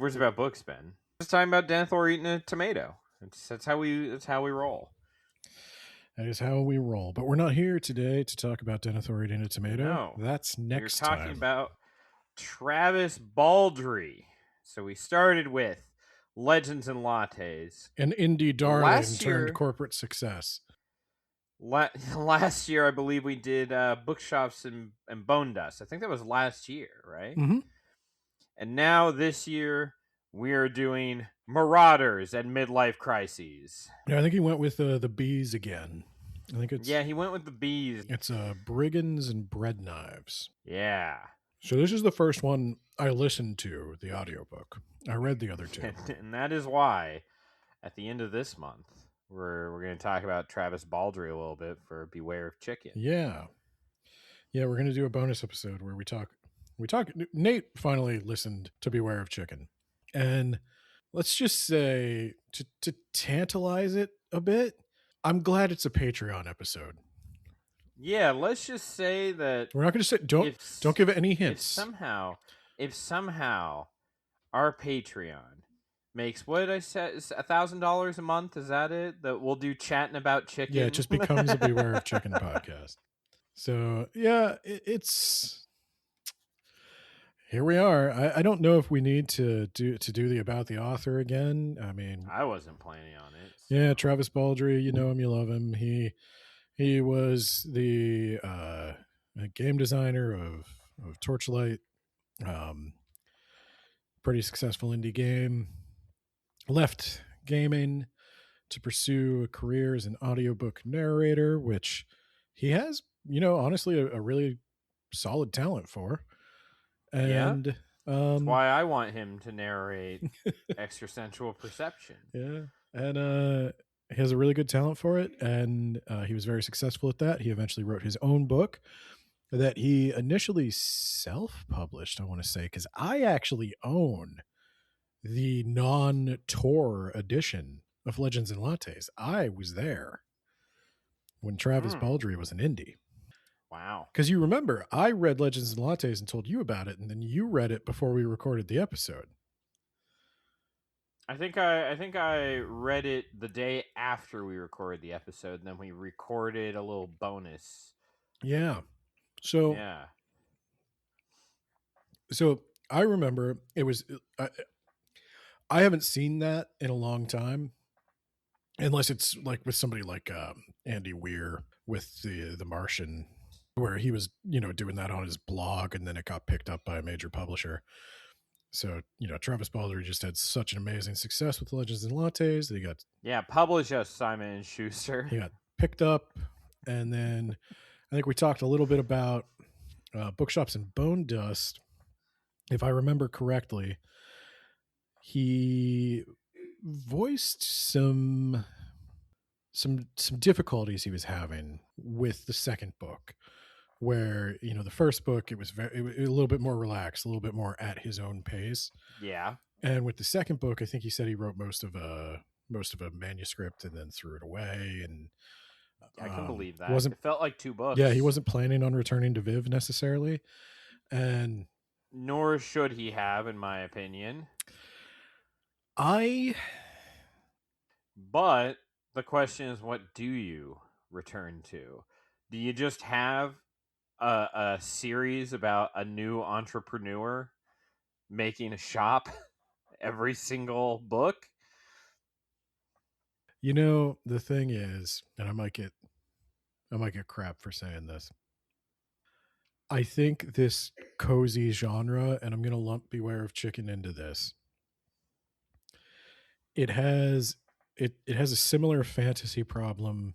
Where's About Books been? Just talking about Denethor eating a tomato. That's how we roll. That is how we roll. But we're not here today to talk about Denethor eating a tomato. No. That's next We're talking time. about Travis Baldree. So we started with Legends and Lattes. An indie darling Last year- turned corporate success. Last year, I believe we did Bookshops and Bone Dust. I think that was last year, right? Mm-hmm. And now this year, we are doing Marauders and Midlife Crises. Yeah, I think he went with the bees again. I think it's he went with the bees. It's Brigands and Breadknives. Yeah. So this is the first one I listened to, the audiobook. I read the other two. And that is why, at the end of this month, we're going to talk about Travis Baldree a little bit for Beware of Chicken. Yeah. Yeah, we're going to do a bonus episode where we talk. Nate finally listened to Beware of Chicken. And let's just say, to tantalize it a bit, I'm glad it's a Patreon episode. Yeah, let's just say that we're not going to say don't give it any hints. If somehow our Patreon makes, what did I say, $1,000 a month? Is that it? That we'll do Chatting About Chicken. Yeah, it just becomes a Beware of Chicken podcast. So yeah, it's here we are. I don't know if we need to do the About the Author again. I mean, I wasn't planning on it. So. Yeah, Travis Baldree, you know him, you love him. He was the game designer of Torchlight, pretty successful indie game. Left gaming to pursue a career as an audiobook narrator, which he has, honestly, a really solid talent for. And that's why I want him to narrate Extrasensual Perception. Yeah, and he has a really good talent for it, and he was very successful at that. He eventually wrote his own book that he initially self-published, I want to say, because I actually own the non-Tor edition of Legends and Lattes. I was there when Travis Baldree was an indie. Wow. Because you remember, I read Legends and Lattes and told you about it, and then you read it before we recorded the episode. I think I read it the day after we recorded the episode, and then we recorded a little bonus. Yeah. So I remember it was I haven't seen that in a long time, unless it's like with somebody like Andy Weir with the Martian, where he was doing that on his blog, and then it got picked up by a major publisher. So, Travis Baldree just had such an amazing success with Legends and Lattes that he got... Yeah, publish us, Simon & Schuster. He got picked up, and then I think we talked a little bit about Bookshops and Bone Dust. If I remember correctly, he voiced some difficulties he was having with the second book, where the first book it was a little bit more relaxed, a little bit more at his own pace. Yeah. And with the second book, I think he said he wrote most of a manuscript and then threw it away. And I can believe that. It felt like 2 books. Yeah, he wasn't planning on returning to Viv necessarily, and nor should he have, in my opinion. But the question is, what do you return to? Do you just have a series about a new entrepreneur making a shop every single book? The thing is, and I might get crap for saying this, I think this cozy genre, and I'm going to lump Beware of Chicken into this, it has a similar fantasy problem,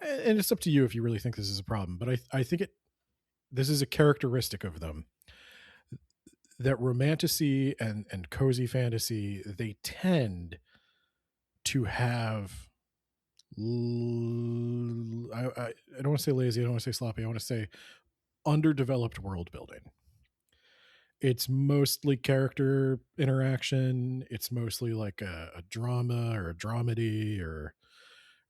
and it's up to you if you really think this is a problem, but I think this is a characteristic of them, that romantasy and cozy fantasy, they tend to have, I don't want to say lazy, I don't want to say sloppy, I want to say underdeveloped world building. It's mostly character interaction. It's mostly like a drama or a dramedy or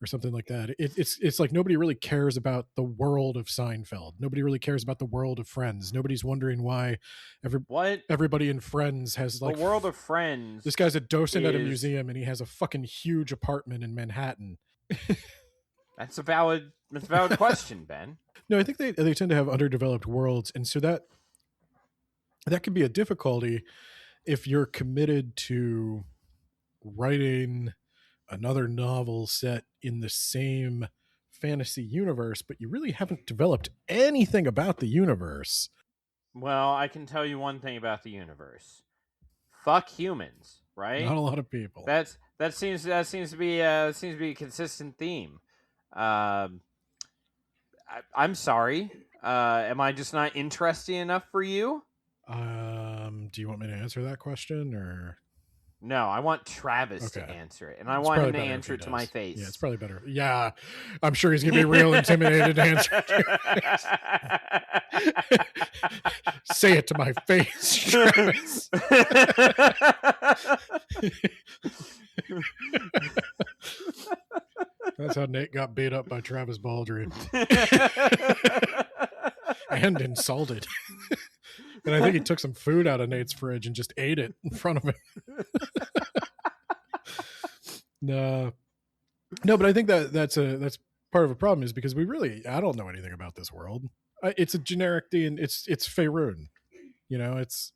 or something like that. It's like nobody really cares about the world of Seinfeld. Nobody really cares about the world of Friends. Nobody's wondering why What? everybody in Friends has The like world of Friends this guy's a docent at a is... museum and he has a fucking huge apartment in Manhattan. That's a valid question, Ben. No, I think they tend to have underdeveloped worlds, and so that can be a difficulty if you're committed to writing another novel set in the same fantasy universe, but you really haven't developed anything about the universe. Well, I can tell you one thing about the universe. Fuck humans, right? Not a lot of people. That seems to be a consistent theme. I'm sorry. Am I just not interesting enough for you? Do you want me to answer that question, or No, I want Travis to okay? answer it, and I It's want probably him to better if answer he it to my does. face. Yeah, it's probably better. Yeah, I'm sure he's gonna be real intimidated to answer. Say it to my face, Travis. That's how Nate got beat up by Travis Baldree and insulted. And I think he took some food out of Nate's fridge and just ate it in front of him. No, but I think that's part of a problem, is because I don't know anything about this world. It's a generic D, and it's Faerun. It's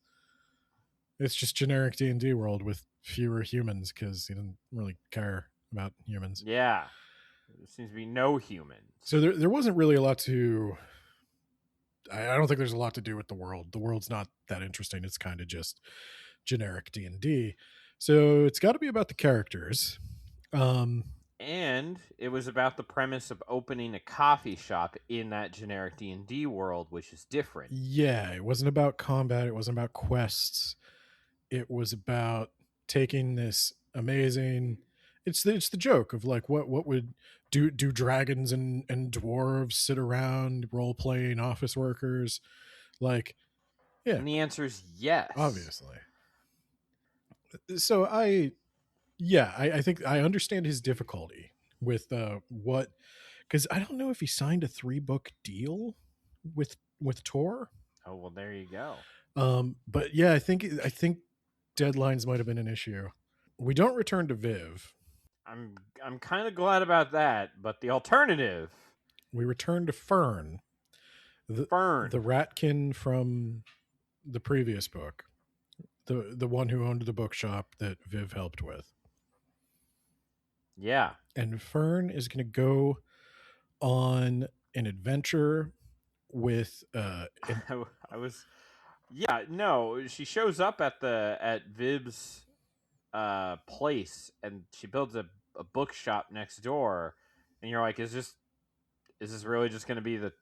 just generic D&D world with fewer humans because he didn't really care about humans. Yeah, there seems to be no humans. So there wasn't really a lot to. I don't think there's a lot to do with the world. The world's not that interesting. It's kind of just generic D&D. So it's got to be about the characters. And it was about the premise of opening a coffee shop in that generic D&D world, which is different. Yeah, it wasn't about combat. It wasn't about quests. It was about taking this amazing. It's the joke of like what would do dragons and dwarves sit around role playing office workers, like, yeah, And the answer is yes. obviously. So I think I understand his difficulty with what, because I don't know if he signed a 3-book deal with Tor. Oh, well, there you go. But yeah, I think deadlines might have been an issue. We don't return to Viv. I'm kind of glad about that, but the alternative, We return to Fern, Fern, the ratkin from the previous book, the one who owned the bookshop that Viv helped with. Yeah. And Fern is going to go on an adventure with I was... Yeah, no, she shows up at Viv's place, and she builds a bookshop next door, and you're like, is this really just going to be the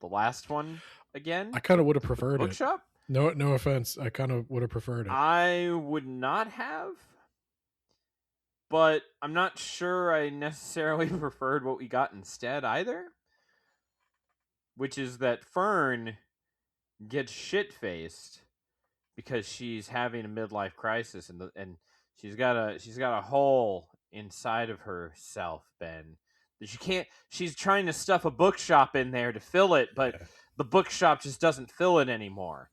last one again? I kind of would have preferred it. Bookshop? No offense. I kind of would have preferred it. I would not have, but I'm not sure I necessarily preferred what we got instead either, which is that Fern gets shit-faced because she's having a midlife crisis, and she's got a hole inside of herself, Ben. She's trying to stuff a bookshop in there to fill it, but the bookshop just doesn't fill it anymore.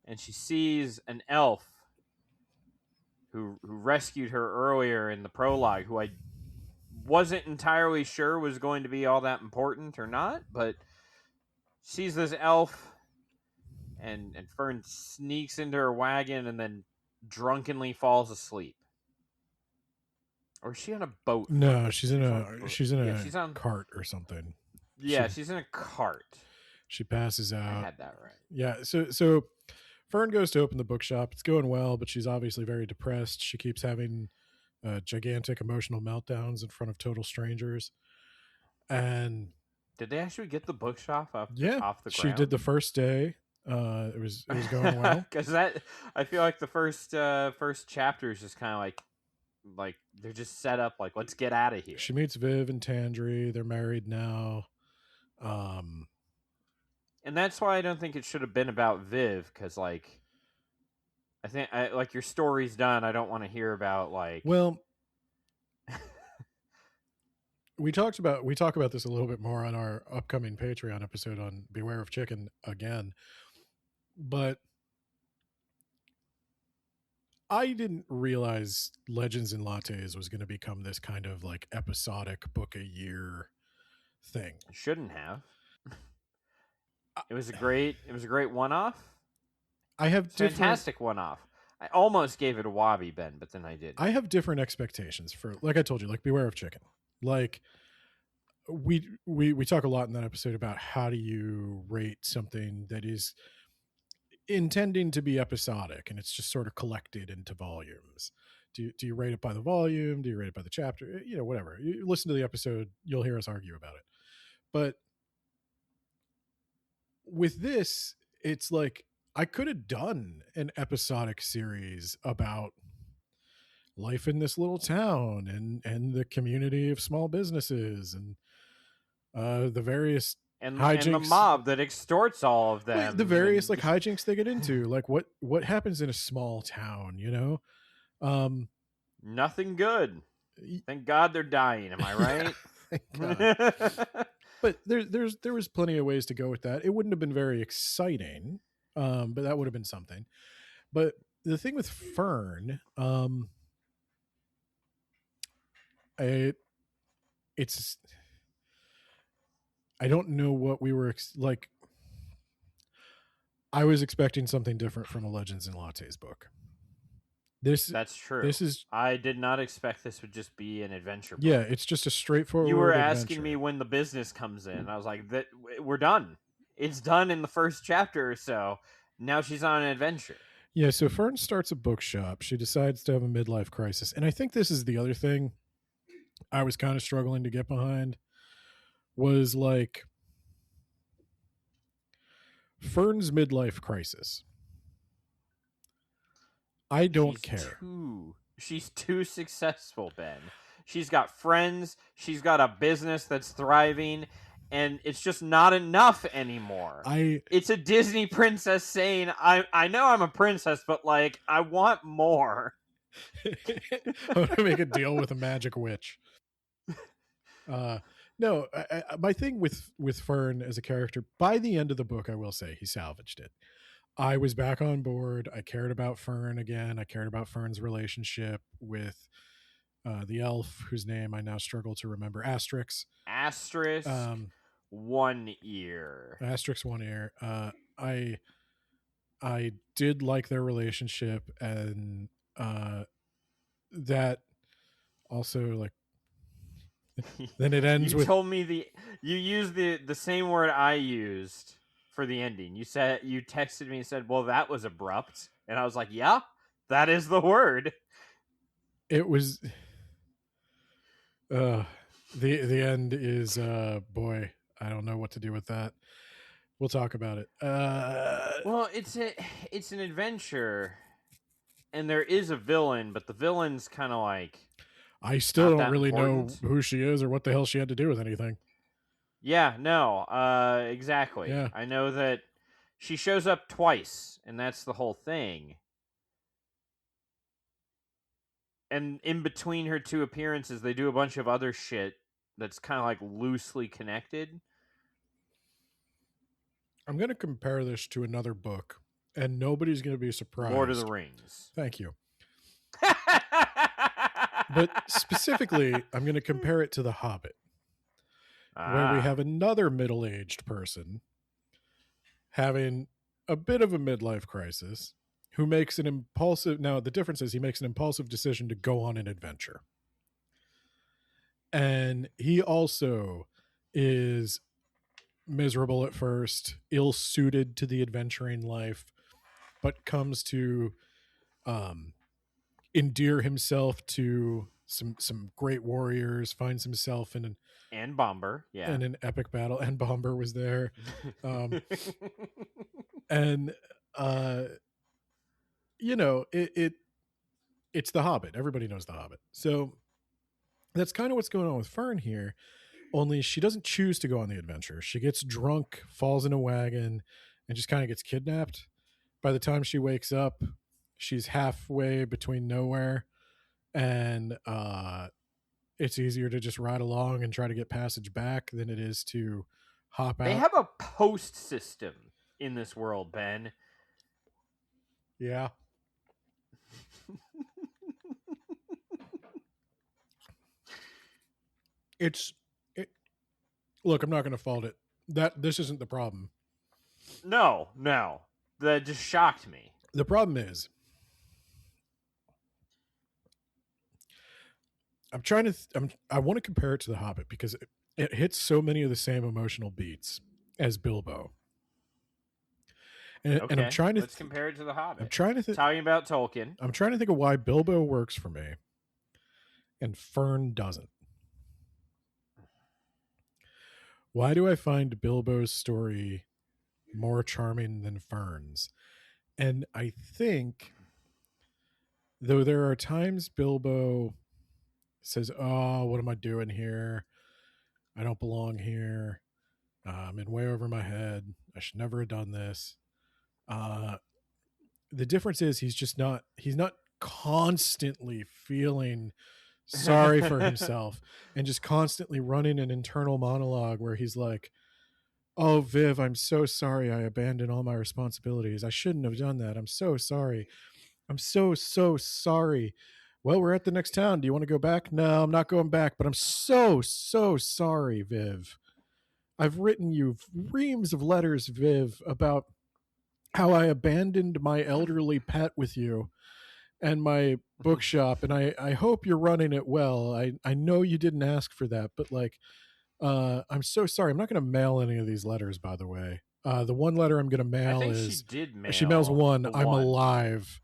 And she sees an elf who rescued her earlier in the prologue, who I wasn't entirely sure was going to be all that important or not, but sees this elf, and Fern sneaks into her wagon and then drunkenly falls asleep. Or is she on a boat? No, she's in a she's on cart or something. Yeah, she's in a cart. She passes out. I had that right. Yeah, so Fern goes to open the bookshop. It's going well, but she's obviously very depressed. She keeps having gigantic emotional meltdowns in front of total strangers. And did they actually get the bookshop off the ground? She did the first day. It was going well. Because I feel like the first chapter is just kind of like they're just set up like, let's get out of here. She meets Viv and Tandri. They're married now. And that's why I don't think it should have been about Viv, because like I think like your story's done. I don't want to hear about like, well, we talk about this a little bit more on our upcoming Patreon episode on Beware of Chicken again, but I didn't realize Legends and Lattes was going to become this kind of like episodic book a year thing. Shouldn't have. It was a great one-off. I have It's a fantastic one-off. I almost gave it a Wabi, Ben, but then I didn't. I have different expectations for, like I told you, like Beware of Chicken. Like we talk a lot in that episode about how do you rate something that is intending to be episodic and it's just sort of collected into volumes. Do you rate it by the volume? Do you rate it by the chapter? You know, whatever. You listen to the episode, you'll hear us argue about it. But with this, it's like I could have done an episodic series about life in this little town and the community of small businesses and the various hijinks, and the mob that extorts all of them. The various like hijinks they get into. Like what happens in a small town, you know? Nothing good. Thank God they're dying. Am I right? Thank God. But there was plenty of ways to go with that. It wouldn't have been very exciting, but that would have been something. But the thing with Fern, it's I don't know what we were like. I was expecting something different from a Legends and Lattes book. That's true. I did not expect this would just be an adventure book. Yeah, it's just a straightforward. You were asking me when the business comes in. I was like, "That we're done. It's done in the first chapter or so. Now she's on an adventure." Yeah, so Fern starts a bookshop. She decides to have a midlife crisis. And I think this is the other thing I was kind of struggling to get behind was like Fern's midlife crisis. I don't care. She's too successful, Ben. She's got friends. She's got a business that's thriving. And it's just not enough anymore. It's a Disney princess saying, I know I'm a princess, but like, I want more. I'm going to make a deal with a magic witch. No, my thing with Fern as a character, by the end of the book, I will say he salvaged it. I was back on board. I cared about Fern again. I cared about Fern's relationship with the elf, whose name I now struggle to remember. Asterix. 1 ear. Asterix 1 ear. I did like their relationship, and that also like then it ends with. You told me you used the same word I used for the ending. You texted me and said, "Well, that was abrupt," and I was like, "Yeah, that is the word." It was. The end is boy, I don't know what to do with that. We'll talk about it. Well, it's an adventure, and there is a villain, but the villain's kind of like. I still don't really know who she is or what the hell she had to do with anything. Yeah, no, exactly. Yeah. I know that she shows up twice, and that's the whole thing. And in between her two appearances, they do a bunch of other shit that's kind of like loosely connected. I'm going to compare this to another book, and nobody's going to be surprised. Lord of the Rings. Thank you. But specifically, I'm going to compare it to The Hobbit, where we have another middle-aged person having a bit of a midlife crisis who makes an impulsive... Now, the difference is he makes an impulsive decision to go on an adventure. And he also is miserable at first, ill-suited to the adventuring life, but comes to endear himself to some great warriors, finds himself in and Bomber, yeah, in an epic battle, and Bomber was there, and you know, it's The Hobbit. Everybody knows The Hobbit, so that's kind of what's going on with Fern here. Only she doesn't choose to go on the adventure. She gets drunk, falls in a wagon, and just kind of gets kidnapped. By the time she wakes up, she's halfway between nowhere and it's easier to just ride along and try to get passage back than it is to hop They out. have a post system in this world, Ben. Yeah. It's look, I'm not going to fault it. This isn't the problem. No. That just shocked me. The problem is I want to compare it to The Hobbit because it hits so many of the same emotional beats as Bilbo. And I'm trying to let's compare it to The Hobbit. I'm trying to talking about Tolkien. I'm trying to think of why Bilbo works for me and Fern doesn't. Why do I find Bilbo's story more charming than Fern's? And I think, though there are times Bilbo says, "Oh, what am I doing here? I don't belong here. I'm in way over my head. I should never have done this." The difference is he's not constantly feeling sorry for himself and just constantly running an internal monologue where he's like, "Oh, Viv, I'm so sorry I abandoned all my responsibilities. I shouldn't have done that. I'm so sorry. I'm so sorry. Well, we're at the next town. Do you want to go back?" "No, I'm not going back, but I'm so sorry, Viv. I've written you reams of letters, Viv, about how I abandoned my elderly pet with you and my bookshop, and I hope you're running it well. I know you didn't ask for that, but like, I'm so sorry. I'm not going to mail any of these letters, by the way. The one letter I'm going to mail I think is she did mail. She mails one. I'm alive.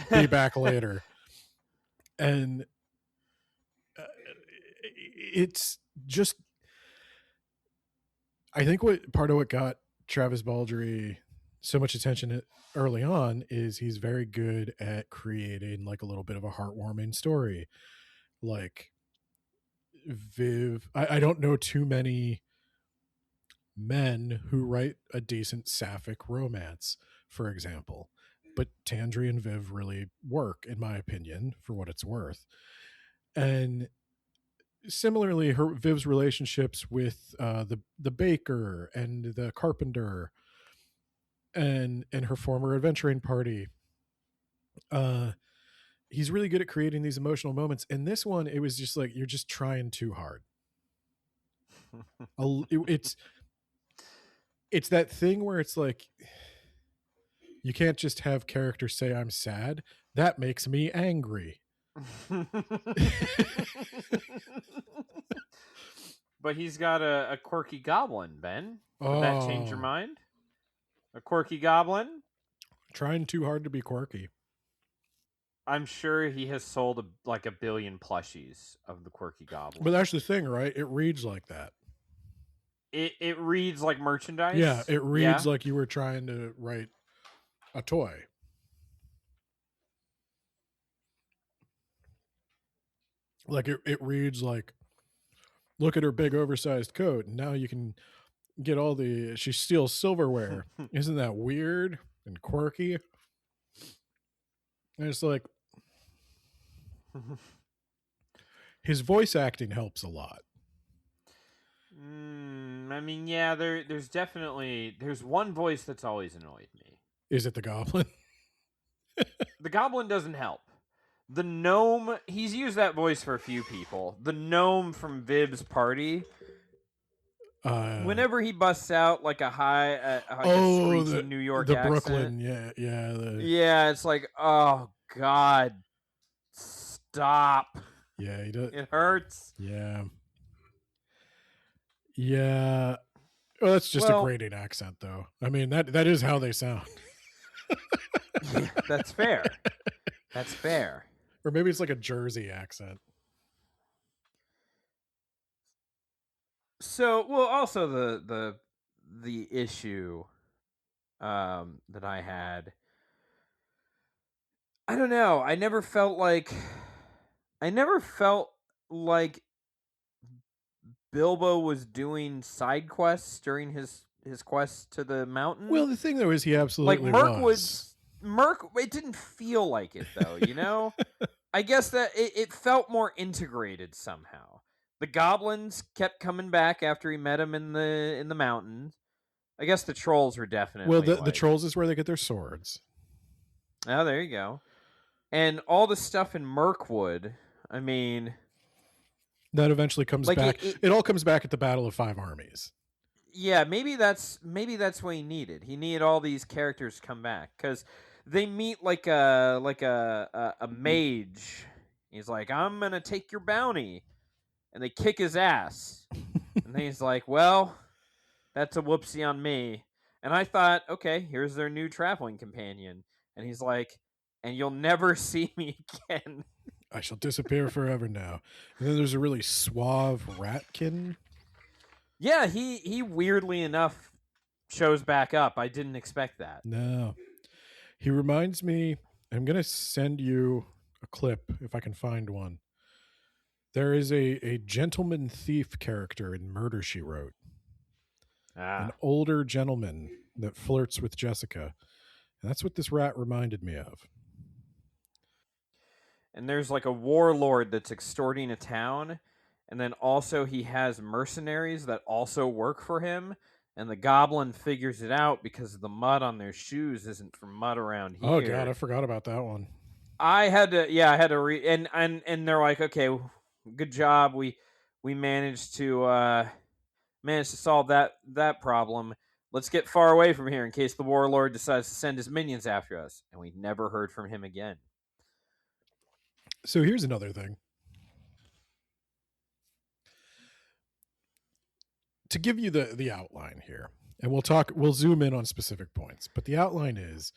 Be back later. And it's just, I think part of what got Travis Baldree so much attention early on is he's very good at creating like a little bit of a heartwarming story. Like Viv, I don't know too many men who write a decent sapphic romance, for example, but Tandri and Viv really work, in my opinion, for what it's worth. And similarly, Viv's relationships with the baker and the carpenter and her former adventuring party, he's really good at creating these emotional moments. In this one, it was just like, you're just trying too hard. It's that thing where it's like, you can't just have characters say I'm sad. That makes me angry. But he's got a quirky goblin, Ben. Would that change your mind? A quirky goblin? Trying too hard to be quirky. I'm sure he has sold like a billion plushies of the quirky goblin. But that's the thing, right? It reads like that. It reads like merchandise? Yeah, it reads like you were trying to write a toy. Like it reads like, look at her big oversized coat, and now you can get she steals silverware. Isn't that weird and quirky? And it's like, his voice acting helps a lot. I mean, yeah, there's one voice that's always annoyed me. Is it the goblin? The goblin doesn't help. The gnome, he's used that voice for a few people. The gnome from Viv's party, whenever he busts out like a screechy New York accent, Brooklyn, yeah, it's like, oh God, stop. Yeah, he does. It hurts. Yeah. Well, that's just a grating accent, though. I mean, that is how they sound. Yeah, that's fair. That's fair. Or maybe it's like a Jersey accent. So, well, also the issue that I had, I don't know. I never felt like Bilbo was doing side quests during his quest to the mountain. Well, the thing though is he absolutely Merk, it didn't feel like it though, you know? I guess that it felt more integrated somehow. The goblins kept coming back after he met him in the mountains. I guess the trolls were Well, definitely the like, trolls is where they get their swords. oh, there you go. And all the stuff in Mirkwood, I mean, That eventually comes like back. It all comes back at the Battle of Five Armies. yeah, maybe that's what he needed. He needed all these characters to come back because they meet like a mage. He's like, I'm gonna take your bounty, and they kick his ass, and then he's like, well, that's a whoopsie on me. And I thought, okay, here's their new traveling companion, and he's like, and you'll never see me again. I shall disappear forever now. And then there's a really suave Ratkin. Yeah, he weirdly enough shows back up. I didn't expect that. No. He reminds me, I'm going to send you a clip if I can find one. There is a gentleman thief character in Murder, She Wrote. An older gentleman that flirts with Jessica. And that's what this rat reminded me of. And there's like a warlord that's extorting a town, and then also he has mercenaries that also work for him, and the goblin figures it out because the mud on their shoes isn't from mud around here. Oh god, I forgot about that one. I had to read, and they're like, okay, good job, we managed to solve that problem. Let's get far away from here in case the warlord decides to send his minions after us. And we never heard from him again. So here's another thing. To give you the outline here, and we'll zoom in on specific points, but the outline is,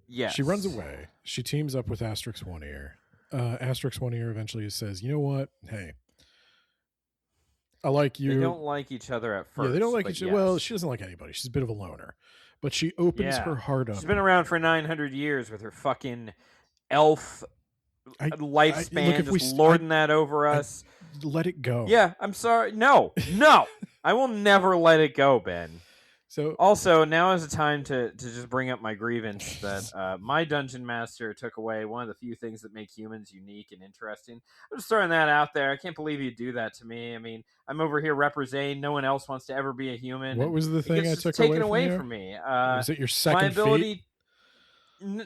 yes, she runs away. She teams up with Asterix One Ear. Asterix One Ear eventually says, you know what? Hey, I like you. They don't like each other at first. Yeah, they don't like each other. Yes. Well, she doesn't like anybody. She's a bit of a loner. But she opens her heart up. She's been around for 900 years with her fucking elf lifespan, just lording that over us. Let it go. Yeah, I'm sorry. No. I will never let it go, Ben. So also, now is the time to just bring up my grievance that my dungeon master took away one of the few things that make humans unique and interesting. I'm just throwing that out there. I can't believe you do that to me. I mean, I'm over here representing. No one else wants to ever be a human. What was the thing I took taken away from me? Was it your second my ability? feat?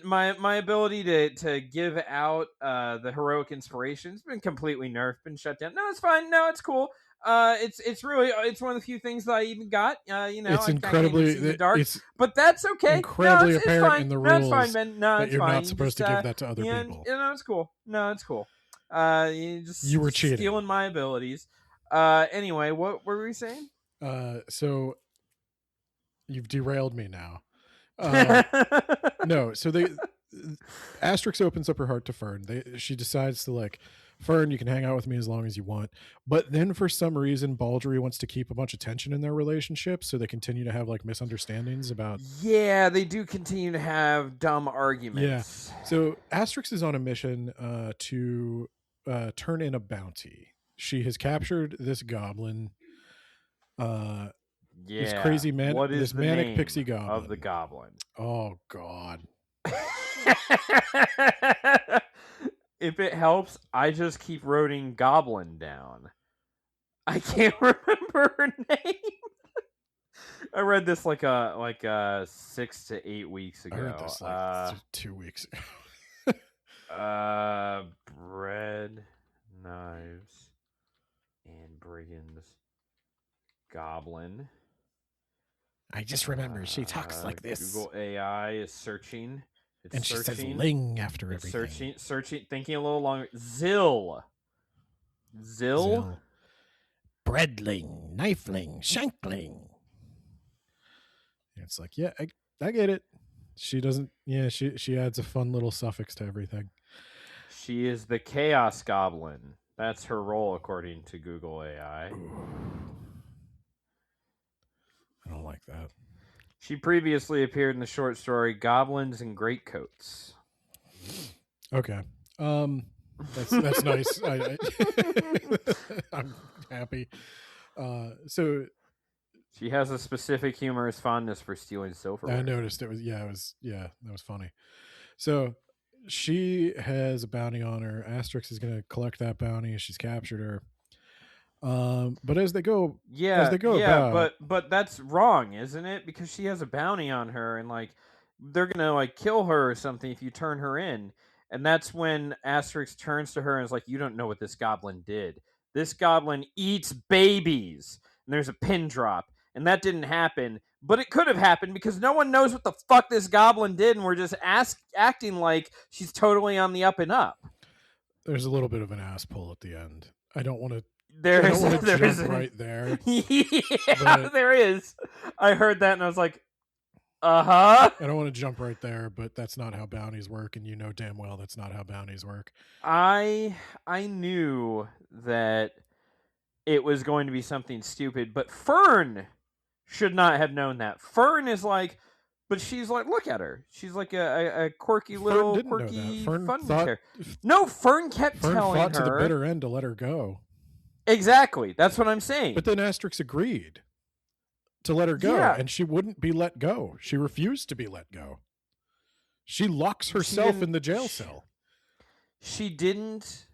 My ability to give out the heroic inspiration's been completely nerfed, been shut down. No, it's fine. No, it's cool. It's really one of the few things that I even got. It's incredibly in the dark, it's but that's okay. Incredibly it's apparent fine. in the No, it's rules fine, Ben. No, that it's you're fine. not supposed to give that to other people. No, it's cool. No, it's cool. You were cheating, stealing my abilities. Anyway, what were we saying? So you've derailed me now. No, so Asterix opens up her heart to Fern. She decides to like, Fern, you can hang out with me as long as you want. But then for some reason, Baldree wants to keep a bunch of tension in their relationship, so they continue to have like misunderstandings about. Yeah, they do continue to have dumb arguments. Yeah. So Asterix is on a mission to turn in a bounty. She has captured this goblin. This crazy man. What is this the manic name pixie goblin of the goblin? Oh God. If it helps, I just keep writing Goblin down. I can't remember her name. I read this like 6 to 8 weeks ago. I read this like 2 weeks ago. Bread, knives, and brigands. Goblin. I just remember she talks like this. Google AI is searching. It's and searching. She says ling after everything. Searching, thinking a little longer. Zill. Breadling, knifeling, shankling. It's like, yeah, I get it. She doesn't, yeah, she adds a fun little suffix to everything. She is the Chaos Goblin. That's her role according to Google AI. I don't like that. She previously appeared in the short story Goblins and Greatcoats. Okay. That's nice. I'm happy. So she has a specific humorous fondness for stealing silverware. I noticed that was funny. So she has a bounty on her. Asterix is going to collect that bounty. She's captured her. But as they go Yeah, about, but that's wrong, isn't it? Because she has a bounty on her, and like they're gonna like kill her or something if you turn her in. And that's when Asterix turns to her and is like, "You don't know what this goblin did. This goblin eats babies." And there's a pin drop, and that didn't happen, but it could have happened because no one knows what the fuck this goblin did, and we're just acting like she's totally on the up and up. there's a little bit of an ass pull at the end. I don't want to There's there's jump right there. yeah, there is. I heard that and I was like, uh-huh. I don't want to jump right there, but that's not how bounties work, and you know damn well that's not how bounties work. I knew that it was going to be something stupid, but Fern should not have known that. Fern is like, but she's like, look at her. She's like a quirky little Fern didn't know that. Fern fun thought character. No, Fern kept Fern telling fought her to the bitter end to let her go. Exactly. That's what I'm saying. But then Asterix agreed to let her go, Yeah. and she wouldn't be let go. She refused to be let go. She locks herself in the jail cell. She didn't.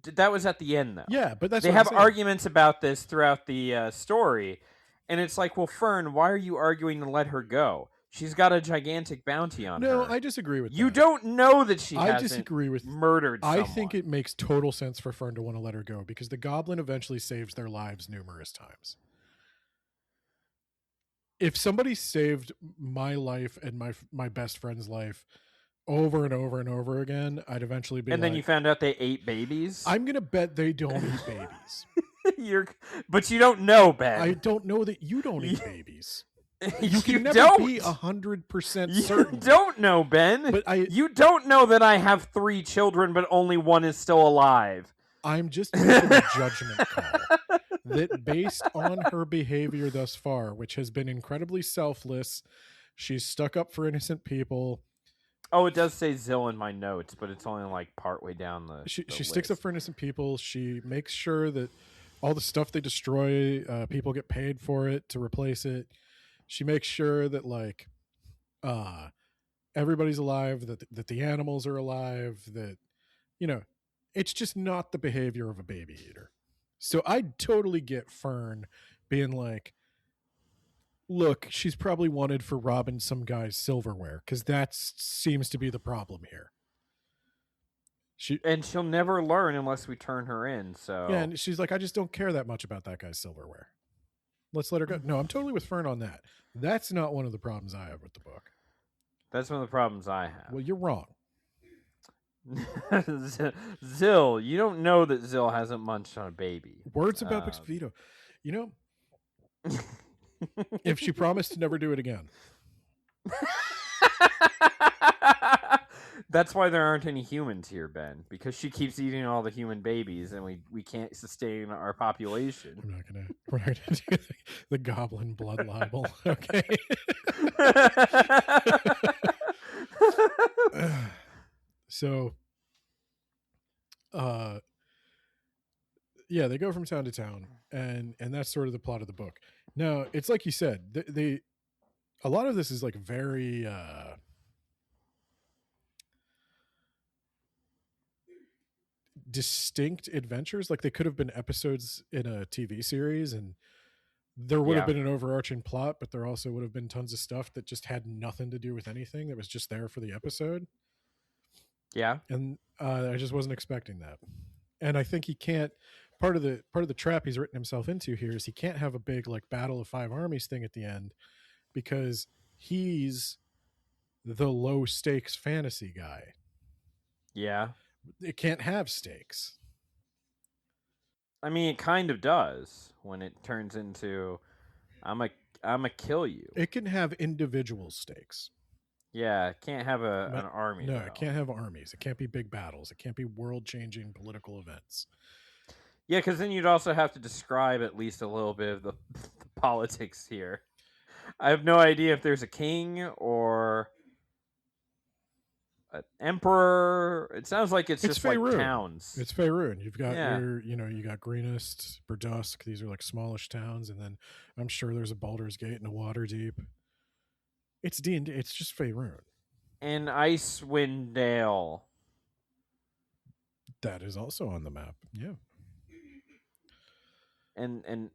That was at the end, though. Yeah, but that's they what have I'm saying. arguments about this throughout the story, and it's like, well, Fern, why are you arguing to let her go? She's got a gigantic bounty on her. No, I disagree with you that. don't know that she hasn't disagree with murdered someone. I think it makes total sense for Fern to want to let her go because the goblin eventually saves their lives numerous times. If somebody saved my life and my best friend's life over and over and over again, I'd eventually be And then you found out they ate babies? I'm going to bet they don't eat babies. But you don't know, Ben. I don't know that you don't eat babies. You can never don't. be 100% You certain. don't know, Ben. But you don't know that I have 3 children, but only one is still alive. I'm just making a judgment call that based on her behavior thus far, which has been incredibly selfless, she's stuck up for innocent people. Oh, it does say Zill in my notes, but it's only like partway down the She list. sticks up for innocent people. She makes sure that all the stuff they destroy, people get paid for it to replace it. She makes sure that like everybody's alive, that the animals are alive, that it's just not the behavior of a baby eater. So I totally get Fern being like, look, she's probably wanted for robbing some guy's silverware because that seems to be the problem here. She'll never learn unless we turn her in. So yeah, and she's like, I just don't care that much about that guy's silverware. Let's let her go. No, I'm totally with Fern on that. That's not one of the problems I have with the book. That's one of the problems I have. Well, you're wrong. Zill, you don't know that Zill hasn't munched on a baby. Words about Bix Vito. If she promised to never do it again. That's why there aren't any humans here, Ben, because she keeps eating all the human babies and we can't sustain our population. We're not gonna do the goblin blood libel. Okay. So yeah, they go from town to town, and that's sort of the plot of the book. Now, it's like you said, they a lot of this is like very distinct adventures. Like they could have been episodes in a TV series, and there would have been an overarching plot, but there also would have been tons of stuff that just had nothing to do with anything, that was just there for the episode. Yeah. And I just wasn't expecting that. And I think he can't, part of the trap he's written himself into here is he can't have a big like Battle of Five Armies thing at the end, because he's the low stakes fantasy guy. Yeah. It can't have stakes. I mean, it kind of does when it turns into I'm a kill you. It can have individual stakes. Yeah, it can't have an army. No, though. It can't have armies. It can't be big battles. It can't be world-changing political events. Yeah, because then you'd also have to describe at least a little bit of the politics here. I have no idea if there's a king or an emperor. It sounds like it's just Faerun. like towns. It's Faerun. You've got you got Greenest, Burdusk. These are like smallish towns, and then I'm sure there's a Baldur's Gate and a Waterdeep. It's D&D. It's just Faerun. and Icewind Dale. That is also on the map. Yeah. And Is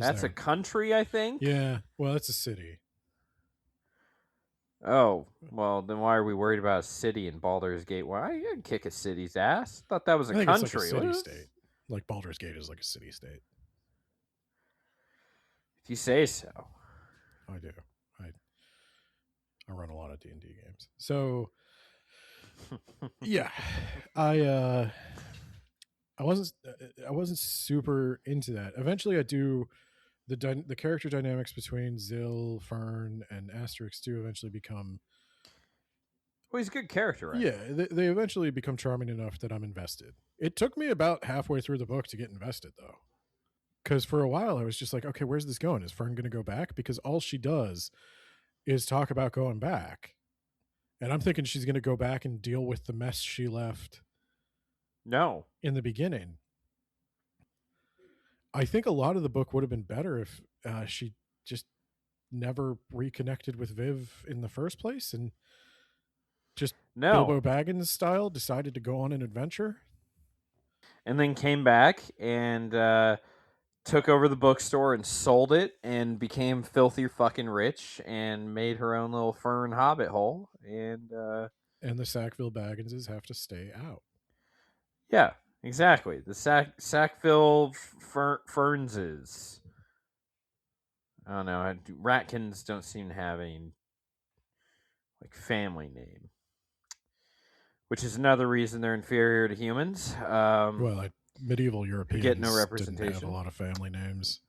That's a there. country, I think. Yeah. Well, it's a city. Oh, well, then why are we worried about a city in Baldur's Gate? Why you can kick a city's ass? Thought that was a I think it's like a country. What city is? state. Like Baldur's Gate is like a city state. If you say so. I do. I run a lot of D&D games. So yeah, I wasn't super into that. Eventually I do the character dynamics between Zill, Fern, and Asterix do eventually become Well, he's a good character, right? yeah, they eventually become charming enough that I'm invested. It took me about halfway through the book to get invested though. Cuz for a while I was just like, okay, where's this going? Is Fern going to go back? Because all she does is talk about going back. And I'm thinking she's going to go back and deal with the mess she left No. in the beginning. I think a lot of the book would have been better if she just never reconnected with Viv in the first place and just No. Bilbo Baggins style decided to go on an adventure. And then came back and took over the bookstore and sold it and became filthy fucking rich and made her own little Fern hobbit hole. And the Sackville Bagginses have to stay out. Yeah, exactly. The Sackville Fernses. I don't know. Ratkins don't seem to have any like family name, which is another reason they're inferior to humans. Well, medieval Europeans get no didn't have a representation. lot of family names.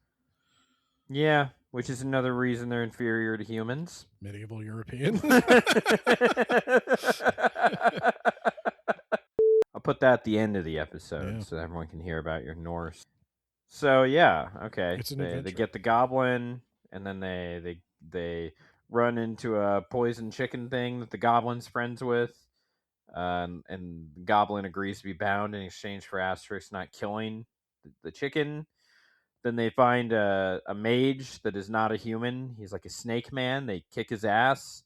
Yeah, which is another reason they're inferior to humans. Medieval Europeans. I'll put that at the end of the episode Yeah. so everyone can hear about your Norse. So yeah, okay. It's an They adventure. get the goblin, and then they run into a poison chicken thing that the goblin's friends with, and the goblin agrees to be bound in exchange for Asterix not killing the chicken. Then they find a mage that is not a human. He's like a snake man. They kick his ass,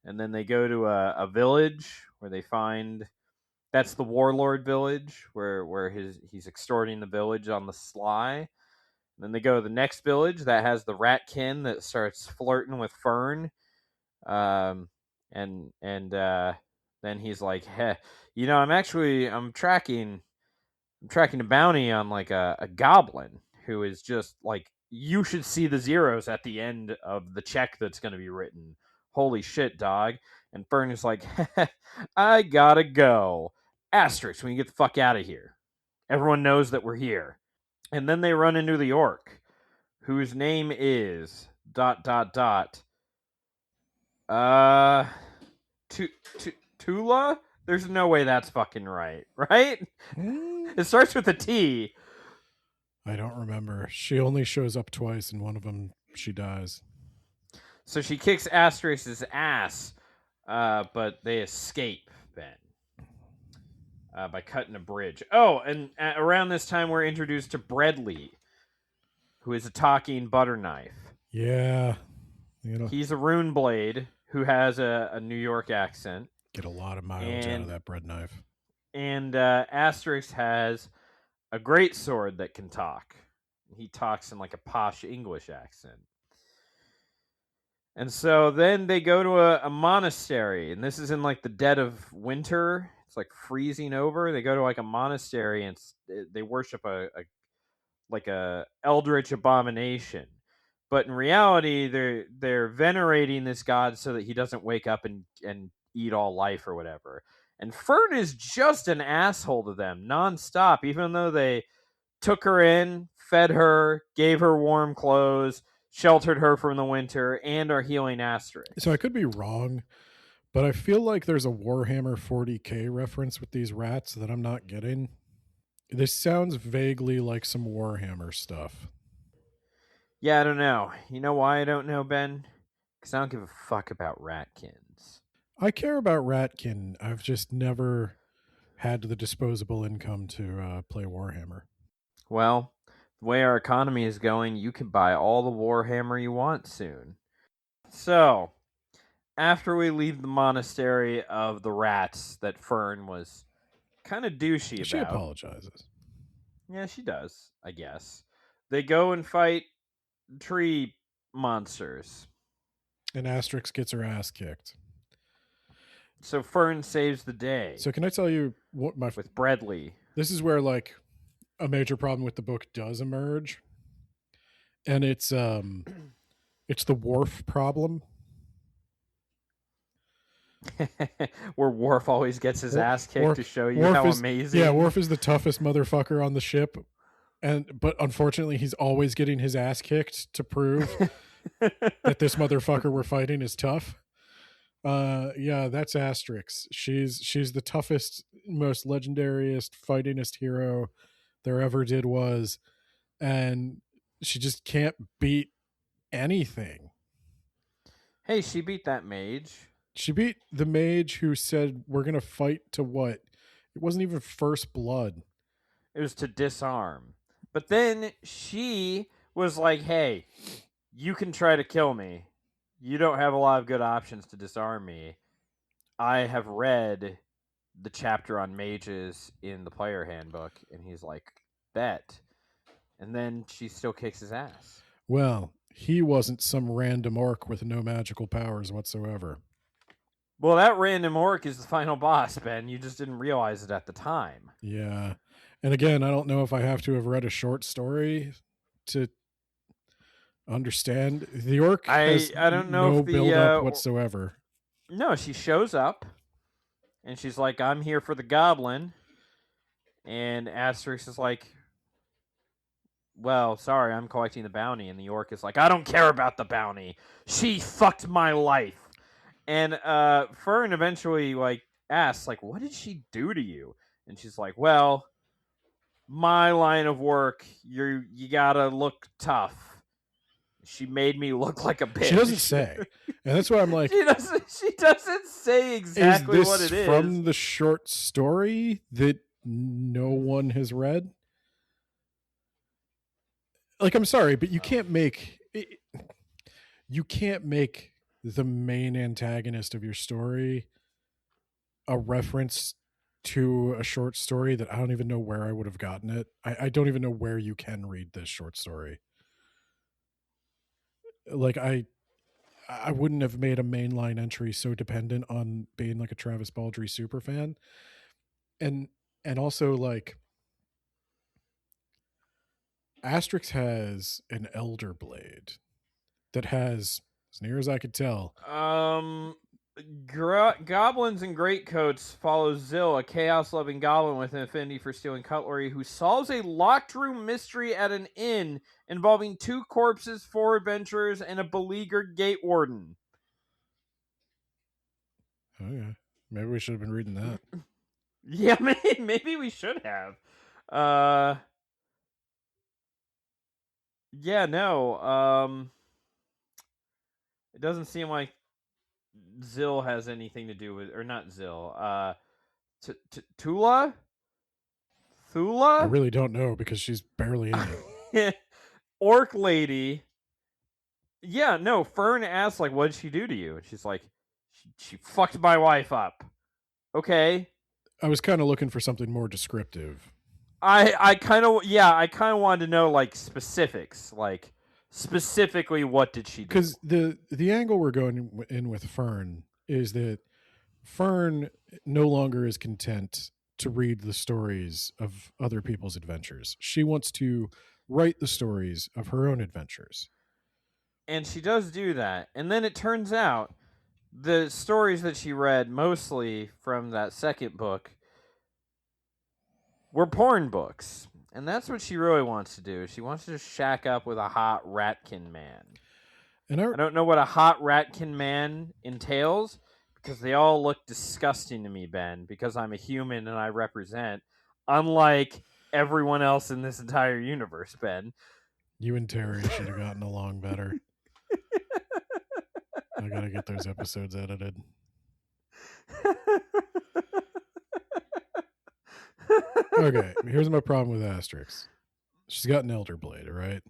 and then they go to a village where they find that's the warlord village where he's extorting the village on the sly. And then they go to the next village that has the ratkin that starts flirting with Fern, and then he's like, "Hey, I'm tracking a bounty on like a goblin who is just like you should see the zeros at the end of the check that's going to be written. Holy shit, dog!" And Fern is like, "I gotta go. Asterisk, when you get the fuck out of here. Everyone knows that we're here." And then they run into the orc, whose name is dot dot dot. Uh, Tula. There's no way that's fucking right, right? It starts with a T. I don't remember. She only shows up twice, and one of them she dies. So she kicks Asterix's ass, but they escape then by cutting a bridge. Oh, and around this time we're introduced to Breadknives, who is a talking butter knife. Yeah. He's a rune blade who has a New York accent. Get a lot of mileage out of that bread knife. And Asterix has a great sword that can talk. He talks in like a posh English accent. And so then they go to a monastery, and this is in like the dead of winter. It's like freezing over. They go to like a monastery, and they worship a eldritch abomination. But in reality, they're venerating this god so that he doesn't wake up and eat all life or whatever. And Fern is just an asshole to them nonstop, even though they took her in, fed her, gave her warm clothes, sheltered her from the winter, and are healing Asterix. So I could be wrong, but I feel like there's a Warhammer 40K reference with these rats that I'm not getting. This sounds vaguely like some Warhammer stuff. Yeah, I don't know. You know why I don't know, Ben? Because I don't give a fuck about ratkins. I care about Ratkin. I've just never had the disposable income to play Warhammer. Well, the way our economy is going, you can buy all the Warhammer you want soon. So, after we leave the monastery of the rats that Fern was kind of douchey She about. apologizes. Yeah, she does, I guess. They go and fight tree monsters. And Asterix gets her ass kicked. So Fern saves the day. So can I tell you what with Bradley? This is where like a major problem with the book does emerge. And it's the Worf problem. Where Worf always gets his ass kicked to show you how amazing. Yeah, Worf is the toughest motherfucker on the ship. But unfortunately he's always getting his ass kicked to prove that this motherfucker we're fighting is tough. Yeah, that's Asterix. She's the toughest, most legendariest, fightingest hero there ever was, and she just can't beat anything. Hey, she beat that mage. She beat the mage who said we're gonna fight to what? It wasn't even first blood. It was to disarm. But then she was like, hey, you can try to kill me. You don't have a lot of good options to disarm me. I have read the chapter on mages in the player handbook. And he's like, bet. And then she still kicks his ass. Well, he wasn't some random orc with no magical powers whatsoever. Well, that random orc is the final boss, Ben. You just didn't realize it at the time. Yeah. And again, I don't know if I have to have read a short story to understand. The orc has I don't know no if the build up whatsoever. No, she shows up and she's like, I'm here for the goblin. And Asterix is like, well, sorry, I'm collecting the bounty. And the orc is like, I don't care about the bounty. She fucked my life. And Fern eventually like asks, like, what did she do to you? And she's like, well, my line of work, you gotta look tough. She made me look like a bitch. She doesn't say, and that's why I'm like, she doesn't say exactly is this what it is from the short story that no one has read. Like, I'm sorry, but you can't make the main antagonist of your story a reference to a short story that I don't even know where I would have gotten it. I don't even know where you can read this short story. Like, I wouldn't have made a mainline entry so dependent on being like a Travis Baldree super fan. And also, like, Asterix has an Elder Blade that has, as near as I could tell, goblins in greatcoats follow Zil, a chaos-loving goblin with an affinity for stealing cutlery, who solves a locked-room mystery at an inn involving 2 corpses, 4 adventurers, and a beleaguered gate warden. Oh yeah, maybe we should have been reading that. Yeah, maybe we should have. Yeah, no. It doesn't seem like Zil has anything to do with, or not Zil. Tula. I really don't know because she's barely in it. Orc lady. Yeah, no. Fern asks, like, what did she do to you? And she's like, she fucked my wife up. Okay. I was kind of looking for something more descriptive. I kind of wanted to know, like, specifics, like specifically what did she do? Because the angle we're going in with Fern is that Fern no longer is content to read the stories of other people's adventures. She wants to write the stories of her own adventures. And she does do that. And then it turns out the stories that she read, mostly from that second book, were porn books. And that's what she really wants to do. She wants to shack up with a hot ratkin man. And I don't know what a hot ratkin man entails, because they all look disgusting to me, Ben, because I'm a human and I represent, unlike everyone else in this entire universe, Ben. You and Terry should have gotten along better. I gotta get those episodes edited. Okay, here's my problem with Asterix. She's got an Elder Blade, right?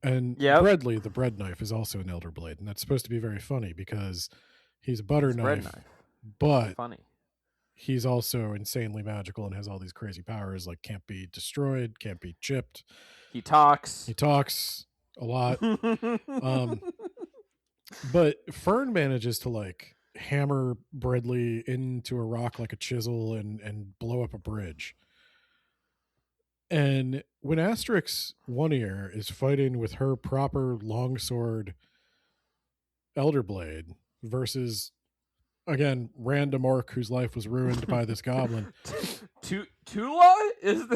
And Bradley, the bread knife, is also an Elder Blade, and that's supposed to be very funny because He's a butter It's a bread knife, knife. but Funny. he's also insanely magical and has all these crazy powers, like can't be destroyed, can't be chipped. He talks. He talks a lot. But Fern manages to like hammer Bradley into a rock like a chisel and blow up a bridge. And when Asterix One Ear is fighting with her proper longsword Elder Blade versus, again, random orc whose life was ruined by this goblin. Tula? Is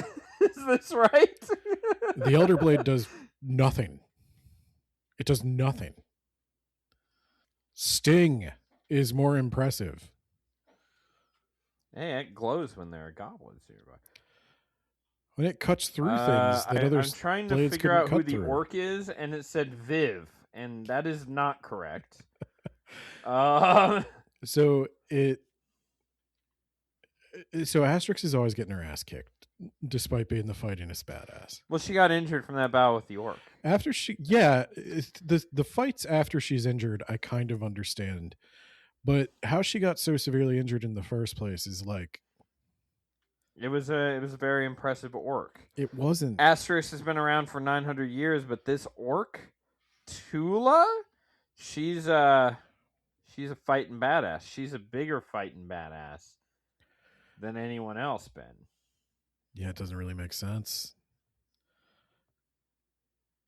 this right? The Elder Blade does nothing. It does nothing. Sting is more impressive. Hey, it glows when there are goblins nearby. When it cuts through things that other I'm trying to blades figure out who couldn't the cut through. orc is, and it said Viv, and that is not correct. So Asterix is always getting her ass kicked, despite being the fightingest badass. Well, she got injured from that battle with the orc. After the fights after she's injured, I kind of understand, but how she got so severely injured in the first place is like. It was a very impressive orc. It wasn't. Asterix has been around for 900 years, but this orc, Tula, she's a fighting badass. She's a bigger fighting badass than anyone else, Ben. Yeah, it doesn't really make sense.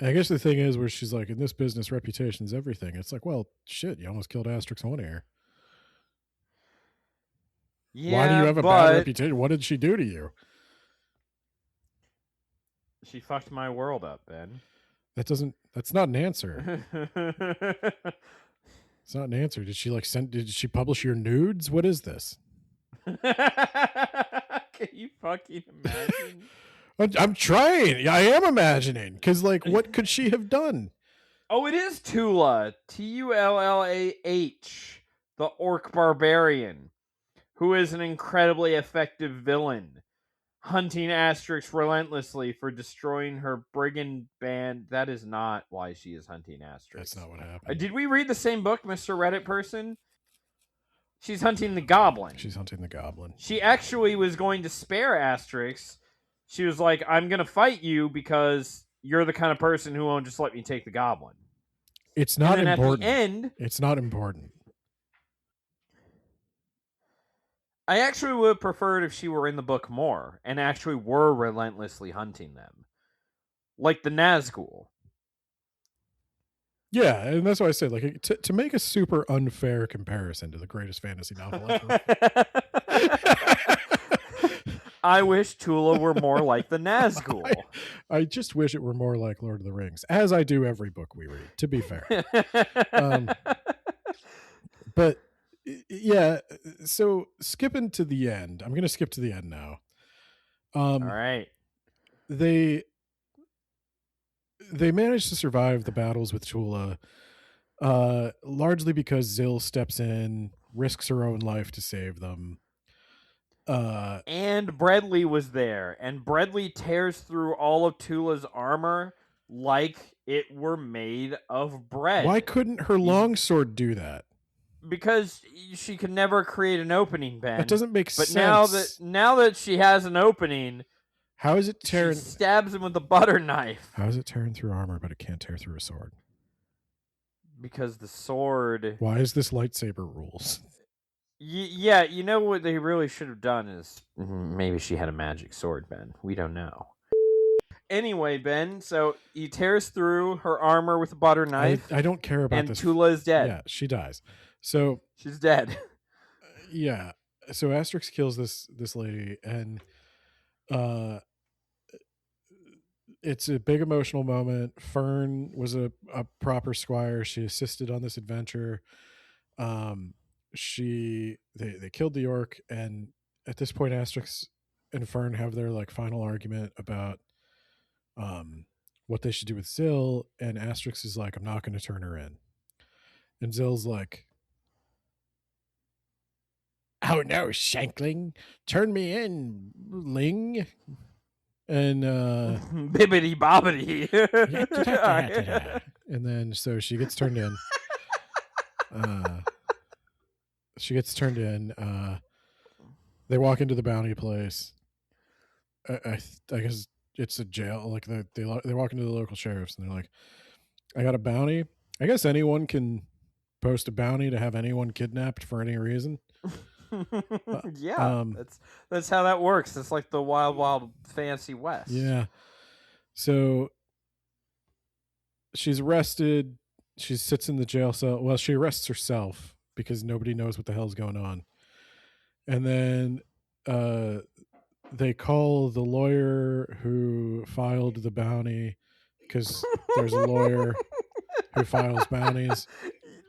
I guess the thing is where she's like, in this business, reputation's everything. It's like, well, shit, you almost killed Asterix One Ear. Yeah, why do you have a bad reputation? What did she do to you? She fucked my world up, Ben. That's not an answer. It's not an answer. Did she publish your nudes? What is this? Can you fucking imagine? I'm trying. I am imagining. Because, like, what could she have done? Oh, it is Tula. Tullah, the orc barbarian, who is an incredibly effective villain, hunting Asterix relentlessly for destroying her brigand band. That is not why she is hunting Asterix. That's not what happened. Did we read the same book, Mr. Reddit person? She's hunting the goblin. She's hunting the goblin. She actually was going to spare Asterix. She was like, I'm going to fight you because you're the kind of person who won't just let me take the goblin. It's not important. At the end, it's not important. I actually would have preferred if she were in the book more and actually were relentlessly hunting them. Like the Nazgul. Yeah, and that's why I said, like, to make a super unfair comparison to the greatest fantasy novel ever. I wish Tula were more like the Nazgul. I just wish it were more like Lord of the Rings, as I do every book we read, to be fair. But yeah, so skipping to the end. I'm going to skip to the end now. All right. They managed to survive the battles with Tula, largely because Zill steps in, risks her own life to save them. And Bradley was there, and Bradley tears through all of Tula's armor like it were made of bread. Why couldn't her longsword do that? Because she could never create an opening, Ben. That doesn't make sense. But now that she has an opening, how is it tearing? She stabs him with a butter knife. How is it tearing through armor, but it can't tear through a sword? Because the sword. Why is this lightsaber rules? Yeah, you know what they really should have done is maybe she had a magic sword, Ben. We don't know. Anyway, Ben, so he tears through her armor with a butter knife. I don't care about this. And Tula is dead. Yeah, she dies. So she's dead. Yeah. So Asterix kills this lady, and it's a big emotional moment. Fern was a proper squire. She assisted on this adventure. They killed the orc, and at this point Asterix and Fern have their like final argument about what they should do with Zill, and Asterix is like, I'm not going to turn her in. And Zill's like, oh no, Shankling, turn me in, Ling. And bibbity bobbity. And then so she gets turned in. she gets turned in. They walk into the bounty place. I guess it's a jail. Like they walk into the local sheriff's and they're like, "I got a bounty. I guess anyone can post a bounty to have anyone kidnapped for any reason." Yeah, Um, that's how that works. It's like the wild, wild, fancy West. yeah. So she's arrested. She sits in the jail cell. Well, she arrests herself because nobody knows what the hell's going on. And then they call the lawyer who filed the bounty because there's a lawyer who files bounties.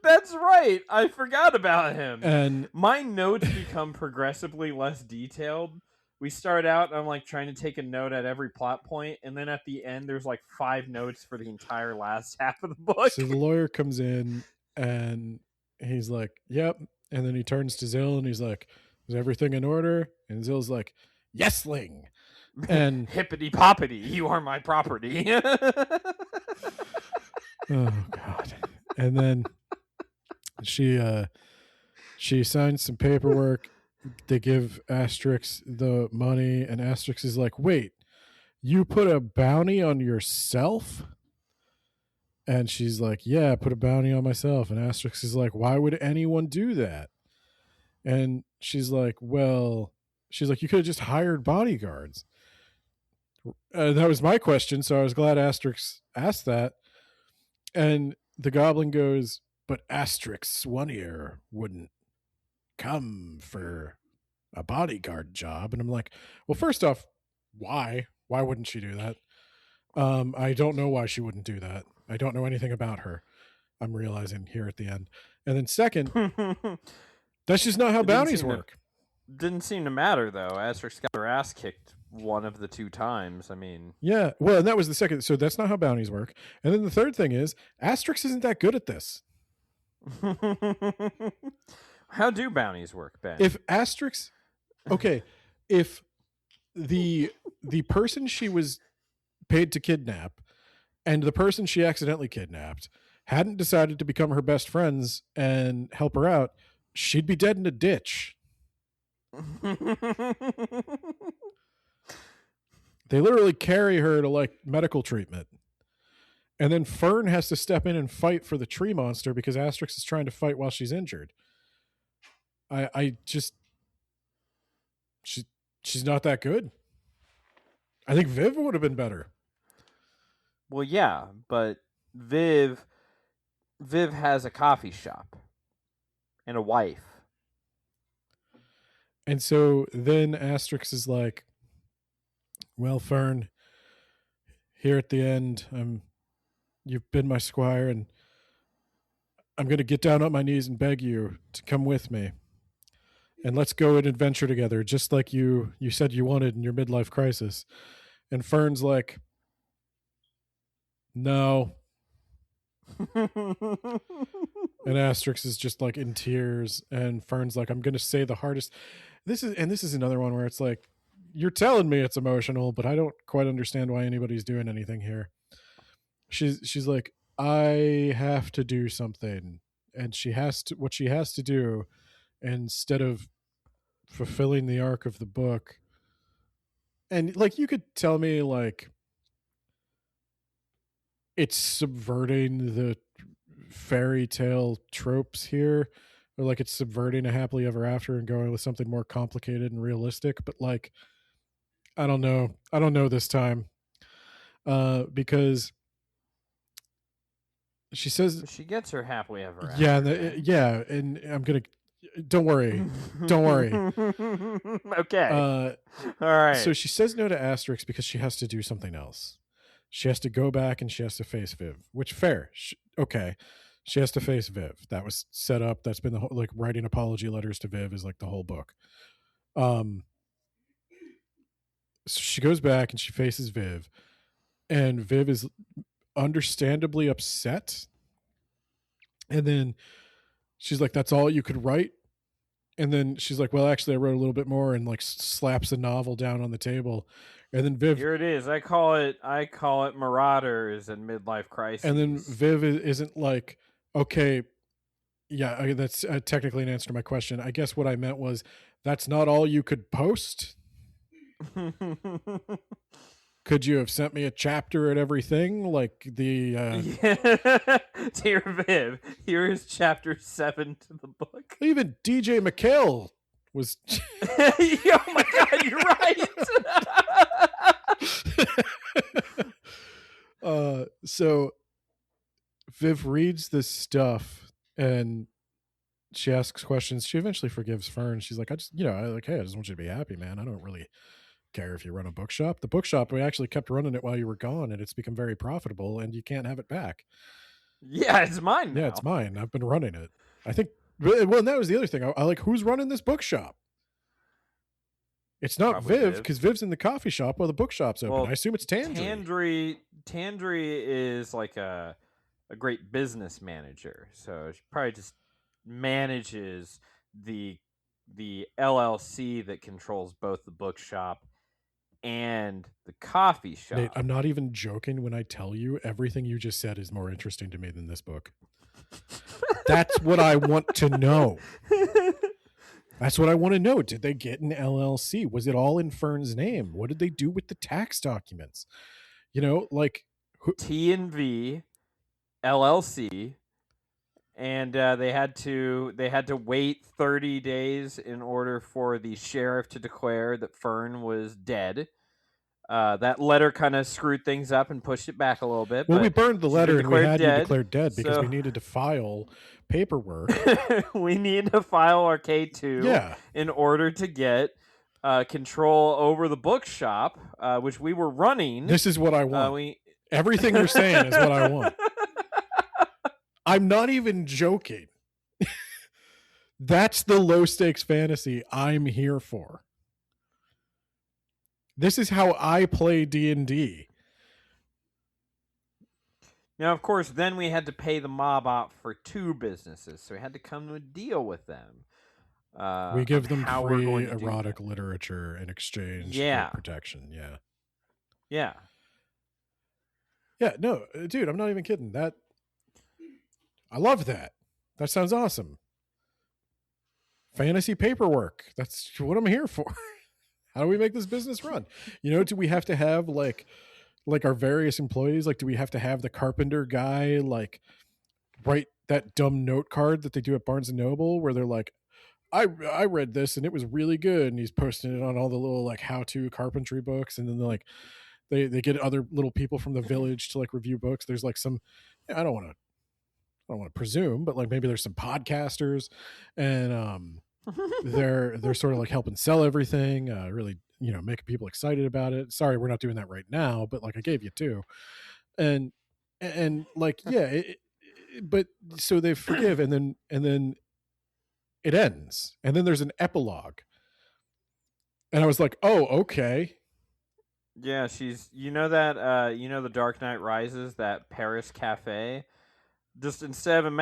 That's right. I forgot about him. And my notes become progressively less detailed. We start out and I'm like trying to take a note at every plot point, and then at the end there's like 5 notes for the entire last half of the book. So the lawyer comes in and he's like, "Yep." And then he turns to Zill and he's like, "Is everything in order?" And Zill's like, "Yesling." And hippity poppity, you are my property. Oh God. And then she signs some paperwork. They give Asterix the money, and Asterix is like, "Wait, you put a bounty on yourself?" And she's like, "Yeah, I put a bounty on myself." And Asterix is like, "Why would anyone do that?" And she's like, "Well," she's like, "You could have just hired bodyguards." That was my question, so I was glad Asterix asked that. And the goblin goes, "But Asterix One Ear wouldn't come for a bodyguard job." And I'm like, well, first off, why wouldn't she do that? I don't know why she wouldn't do that. I don't know anything about her, I'm realizing here at the end. And then second, that's just not how bounties work. Didn't seem to matter though. Asterix got her ass kicked one of the 2 times. I mean, yeah, well, and that was the second. So that's not how bounties work. And then the third thing is Asterix isn't that good at this. How do bounties work, Ben? If Asterix, okay, if the person she was paid to kidnap and the person she accidentally kidnapped hadn't decided to become her best friends and help her out, she'd be dead in a ditch. They literally carry her to like medical treatment. And then Fern has to step in and fight for the tree monster because Asterix is trying to fight while she's injured. I just she's not that good. I think Viv would have been better. Well, yeah, but Viv has a coffee shop and a wife. And so then Asterix is like, "Well, Fern, here at the end, you've been my squire, and I'm going to get down on my knees and beg you to come with me. And let's go and adventure together, just like you said you wanted in your midlife crisis." And Fern's like, "No." And Asterix is just like in tears, and Fern's like, "I'm going to say the hardest." This is another one where it's like, you're telling me it's emotional, but I don't quite understand why anybody's doing anything here. She's like, "I have to do something," and what she has to do, instead of fulfilling the arc of the book. And like, you could tell me like it's subverting the fairy tale tropes here, or like it's subverting a happily ever after and going with something more complicated and realistic, but like, I don't know this time, because she says she gets her happily ever after. Yeah, and I'm gonna, don't worry. Okay. All right. So she says no to Asterix because she has to do something else. She has to go back and she has to face Viv, which fair. Okay. She has to face Viv. That was set up. That's been the whole, like, writing apology letters to Viv is like the whole book. So she goes back and she faces Viv, and Viv is understandably upset. And then she's like, "That's all you could write?" And then she's like, "Well, actually, I wrote a little bit more," and like slaps a novel down on the table. And then Viv, here it is. I call it Marauders and Midlife Crisis. And then Viv isn't like, "Okay, Yeah, that's technically an answer to my question. I guess what I meant was that's not all you could post. Could you have sent me a chapter at everything, like the Yeah. Dear Viv, here is chapter 7 to the book. even DJ McHale was Oh my god, you're right. So Viv reads this stuff and she asks questions. She eventually forgives Fern. She's like, I just want you to be happy, man. I don't really care if you run a bookshop. The bookshop, we actually kept running it while you were gone, and it's become very profitable, and you can't have it back. Yeah, it's mine now. Yeah, it's mine. I've been running it. I think, well, and that was the other thing. I like, who's running this bookshop? It's not Probably Viv, because Viv's in the coffee shop while the bookshop's open. Well, I assume it's Tandry. Tandry is like a great business manager, so she probably just manages the LLC that controls both the bookshop and the coffee shop. Nate, I'm not even joking when I tell you everything you just said is more interesting to me than this book. That's what I want to know. That's what I want to know. Did they get an LLC? Was it all in Fern's name? What did they do with the tax documents? You know, like T&V LLC, and they had to wait 30 days in order for the sheriff to declare that Fern was dead. That letter kind of screwed things up and pushed it back a little bit. Well, we burned the letter and we had you declared dead because we needed to file paperwork. We needed to file our K2 in order to get control over the bookshop, which we were running. This is what I want. Everything you're saying is what I want. I'm not even joking. That's the low stakes fantasy I'm here for. This is how I play D&D. Now, of course, then we had to pay the mob off for 2 businesses, so we had to come to a deal with them. We give them free erotic literature in exchange for protection. Yeah. No, dude, I'm not even kidding. I love that. That sounds awesome. Fantasy paperwork. That's what I'm here for. How do we make this business run? You know, do we have to have like our various employees? Like, do we have to have the carpenter guy like write that dumb note card that they do at Barnes and Noble where they're like, I read this and it was really good, and he's posting it on all the little like how-to carpentry books, and then they're like they get other little people from the village to like review books. There's like some, I don't want to presume, but like maybe there's some podcasters, and they're sort of like helping sell everything, really, you know, making people excited about it. Sorry, we're not doing that right now, but like I gave you 2, and like but so they forgive, and then it ends, and then there's an epilogue, and I was like, oh, okay. Yeah, she's, you know that the Dark Knight Rises, that Paris cafe. Just instead of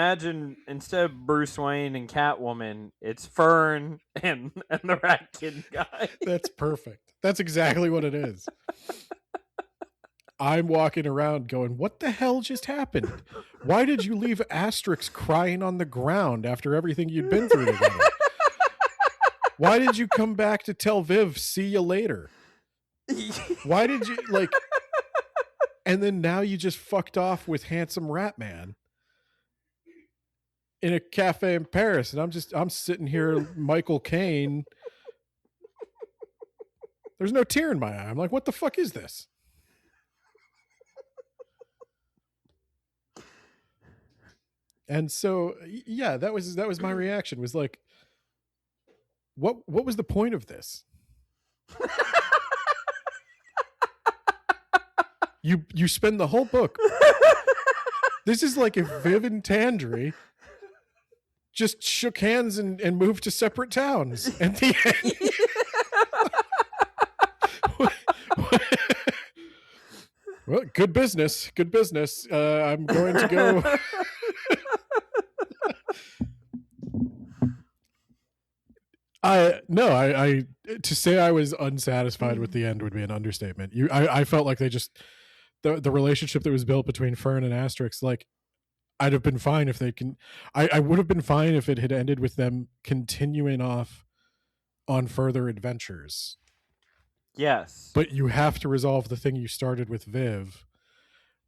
Bruce Wayne and Catwoman, it's Fern and the Rat Kid guy. That's perfect. That's exactly what it is. I'm walking around going, what the hell just happened? Why did you leave Asterix crying on the ground after everything you'd been through together? Why did you come back to tell Viv, see you later? Why did you like, and then now you just fucked off with Handsome Rat Man in a cafe in Paris, and I'm sitting here, Michael Caine. There's no tear in my eye. I'm like, what the fuck is this? And so, yeah, that was my reaction, was like, what was the point of this? You spend the whole book. This is like if Viv and Tandry just shook hands and moved to separate towns at the end. Well, good business. I'm going to go. I to say I was unsatisfied with the end would be an understatement. I felt like they just the relationship that was built between Fern and Asterix, like I'd have been fine if they can. I would have been fine if it had ended with them continuing off on further adventures. Yes. But you have to resolve the thing you started with Viv.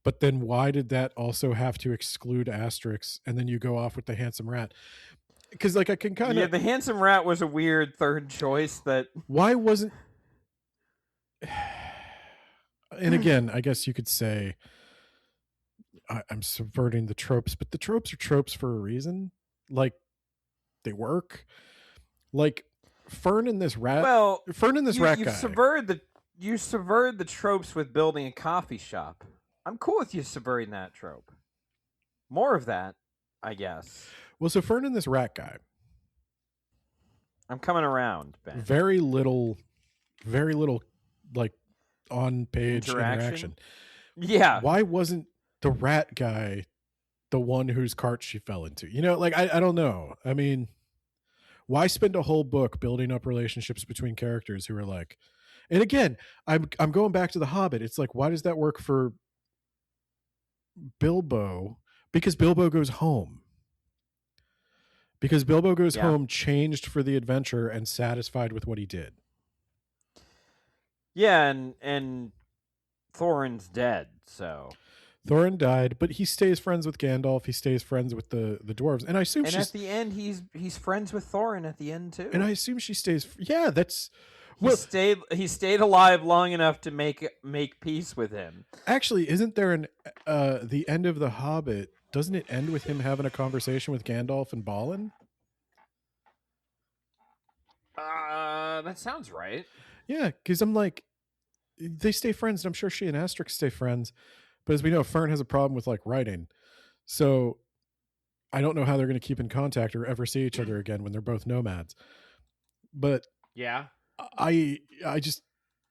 But then why did that also have to exclude Asterix? And then you go off with the handsome rat? Because like I can kind of Yeah, the handsome rat was a weird third choice that why wasn't and again, I guess you could say I'm subverting the tropes, but the tropes are tropes for a reason. Like they work. Like Fern and this rat. well, Fern and this rat you've guy. subverted the tropes with building a coffee shop. I'm cool with you subverting that trope. More of that, I guess. Well, so Fern and this rat guy. I'm coming around, Ben. Very little, like on page interaction. Yeah. Why wasn't the rat guy the one whose cart she fell into? You know, like I don't know. I mean, why spend a whole book building up relationships between characters who are like, and again, I'm going back to The Hobbit. It's like, why does that work for Bilbo? Because Bilbo goes home. Because Bilbo goes home changed for the adventure and satisfied with what he did. Yeah, and Thorin's dead, so Thorin died, but he stays friends with Gandalf. He stays friends with the dwarves, and I assume at the end he's friends with Thorin at the end too. And I assume she stays. Yeah, that's. He stayed alive long enough to make peace with him. Actually, isn't there the end of The Hobbit? Doesn't it end with him having a conversation with Gandalf and Balin? That sounds right. Yeah, because I'm like, they stay friends, and I'm sure she and Asterix stay friends. But as we know, Fern has a problem with like writing, so I don't know how they're going to keep in contact or ever see each other again when they're both nomads. But yeah, I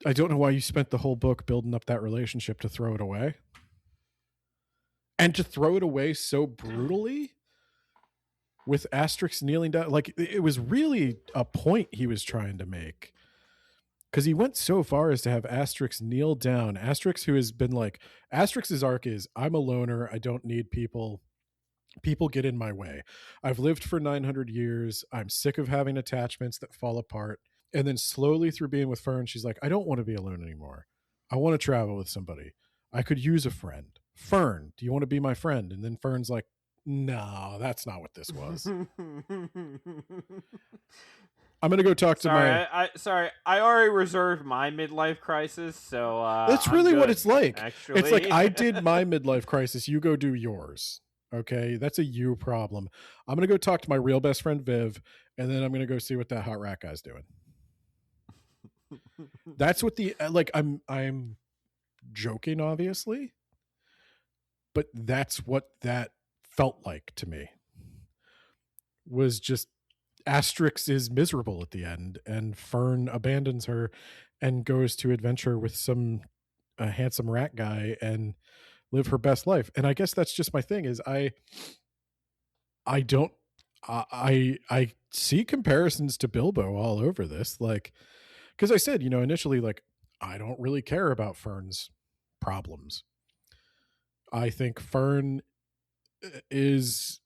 don't know why you spent the whole book building up that relationship to throw it away. And to throw it away so brutally with Asterix kneeling down. Like, it was really a point he was trying to make. Because he went so far as to have Asterix kneel down. Asterix, who has been like, Asterix's arc is, I'm a loner. I don't need people. People get in my way. I've lived for 900 years. I'm sick of having attachments that fall apart. And then slowly through being with Fern, she's like, I don't want to be alone anymore. I want to travel with somebody. I could use a friend. Fern, do you want to be my friend? And then Fern's like, no, that's not what this was. I'm going to go talk to I already reserved my midlife crisis, so that's really what it's like. Actually. It's like, I did my midlife crisis. You go do yours. Okay, that's a you problem. I'm going to go talk to my real best friend, Viv, and then I'm going to go see what that hot rat guy's doing. That's what I'm joking, obviously, but that's what that felt like to me. Was just Asterix is miserable at the end, and Fern abandons her and goes to adventure with some handsome rat guy and live her best life. And I guess that's just my thing is I see comparisons to Bilbo all over this. Like, because I said, initially, like, I don't really care about Fern's problems. I think Fern is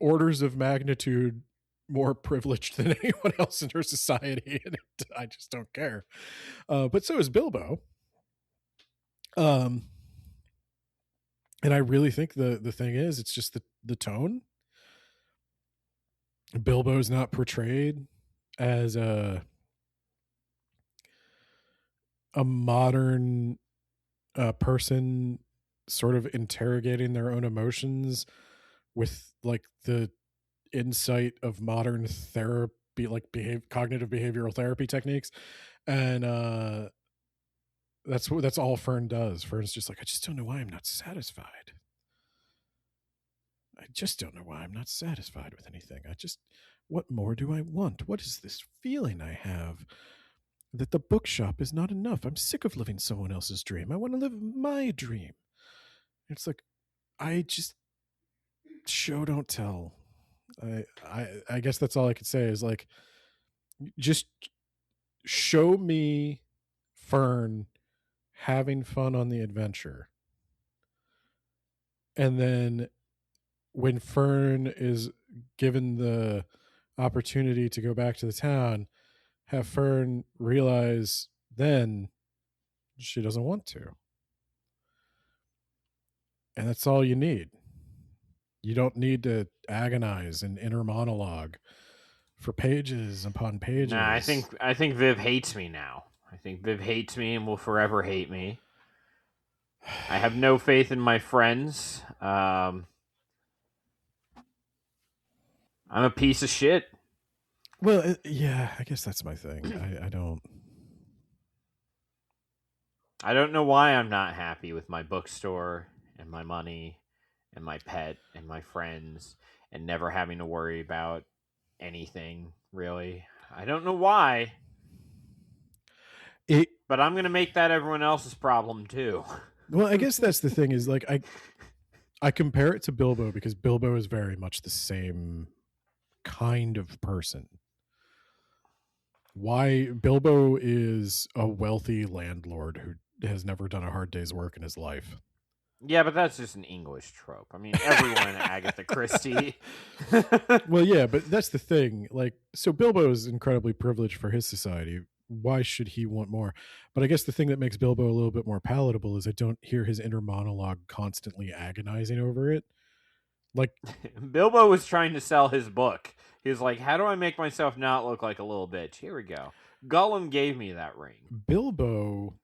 orders of magnitude more privileged than anyone else in her society, and I just don't care. But so is Bilbo. And I really think the thing is, it's just the tone. Bilbo's not portrayed as a modern person sort of interrogating their own emotions with like the insight of modern therapy, like cognitive behavioral therapy techniques. And that's all Fern does. Fern's just like, I just don't know why I'm not satisfied. I just don't know why I'm not satisfied with anything. What more do I want? What is this feeling I have that the bookshop is not enough? I'm sick of living someone else's dream. I want to live my dream. It's like, I just show don't tell. I guess that's all I could say is like, just show me Fern having fun on the adventure, and then when Fern is given the opportunity to go back to the town, have Fern realize then she doesn't want to. And that's all you need. You don't need to agonize and inner monologue for pages upon pages. Nah, I think Viv hates me now. I think Viv hates me and will forever hate me. I have no faith in my friends. I'm a piece of shit. Well, yeah, I guess that's my thing. I don't. I don't know why I'm not happy with my bookstore and my money and my pet and my friends and never having to worry about anything, really. I don't know why. But I'm going to make that everyone else's problem too. Well, I guess that's the thing is like I compare it to Bilbo because Bilbo is very much the same kind of person. Why Bilbo is a wealthy landlord who has never done a hard day's work in his life. Yeah, but that's just an English trope. I mean, everyone in Agatha Christie. Well, yeah, but that's the thing. Like, so Bilbo is incredibly privileged for his society. Why should he want more? But I guess the thing that makes Bilbo a little bit more palatable is I don't hear his inner monologue constantly agonizing over it. Like, Bilbo was trying to sell his book. He was like, how do I make myself not look like a little bitch? Here we go. Gollum gave me that ring. Bilbo,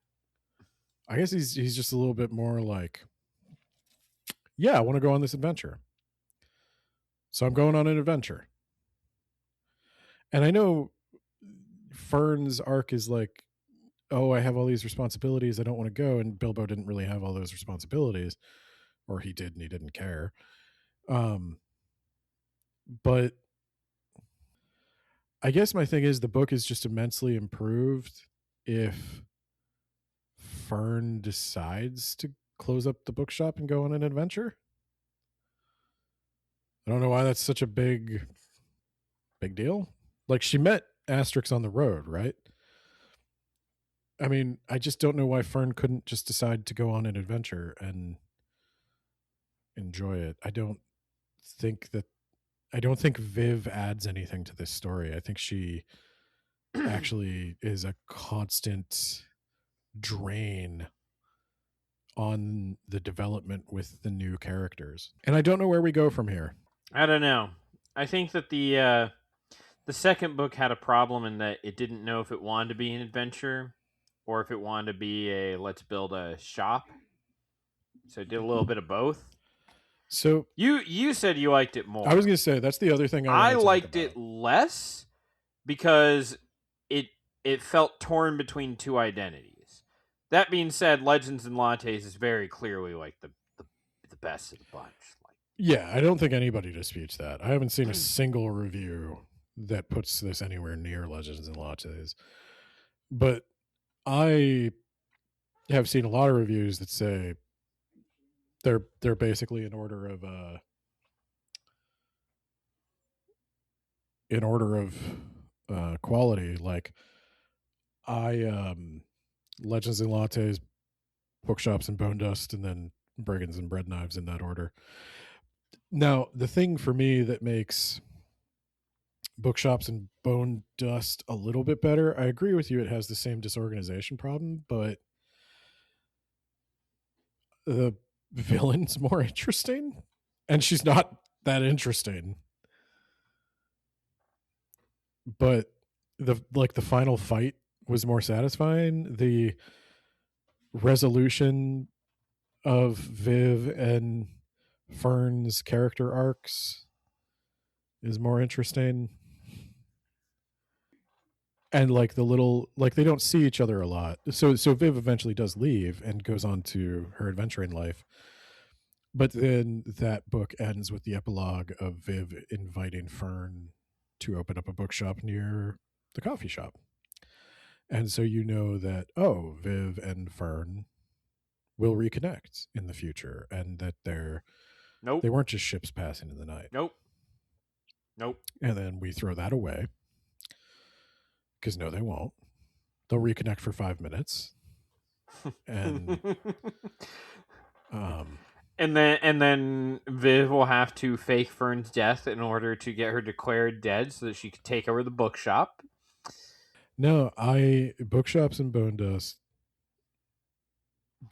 I guess he's just a little bit more like, yeah, I want to go on this adventure. So I'm going on an adventure. And I know Fern's arc is like, oh, I have all these responsibilities. I don't want to go. And Bilbo didn't really have all those responsibilities, or he did and he didn't care. But I guess my thing is the book is just immensely improved if Fern decides to close up the bookshop and go on an adventure. I don't know why that's such a big deal. Like, she met Asterix on the road, right? I mean, I just don't know why Fern couldn't just decide to go on an adventure and enjoy it. I don't think Viv adds anything to this story. I think she actually is a constant drain on the development with the new characters. And I don't know where we go from here. I don't know. I think that the second book had a problem in that it didn't know if it wanted to be an adventure or if it wanted to be a let's build a shop. So it did a little bit of both. So you said you liked it more. I was going to say that's the other thing I liked it less because it felt torn between two identities. That being said, Legends and Lattes is very clearly like the best of the bunch. Yeah, I don't think anybody disputes that. I haven't seen a single review that puts this anywhere near Legends and Lattes. But I have seen a lot of reviews that say they're basically in order of quality. Like, Legends and Lattes, Bookshops and Bone Dust, and then Brigands and Breadknives in that order. Now, the thing for me that makes Bookshops and Bone Dust a little bit better, I agree with you, it has the same disorganization problem, but the villain's more interesting, and she's not that interesting. But the final fight was more satisfying. The resolution of Viv and Fern's character arcs is more interesting. And like the little, like, they don't see each other a lot. So Viv eventually does leave and goes on to her adventuring life. But then that book ends with the epilogue of Viv inviting Fern to open up a bookshop near the coffee shop. And so you know that, oh, Viv and Fern will reconnect in the future, and that they weren't just ships passing in the night. Nope. And then we throw that away because no, they won't. They'll reconnect for 5 minutes. And and then Viv will have to fake Fern's death in order to get her declared dead so that she could take over the bookshop. No, Bookshops and Bone Dust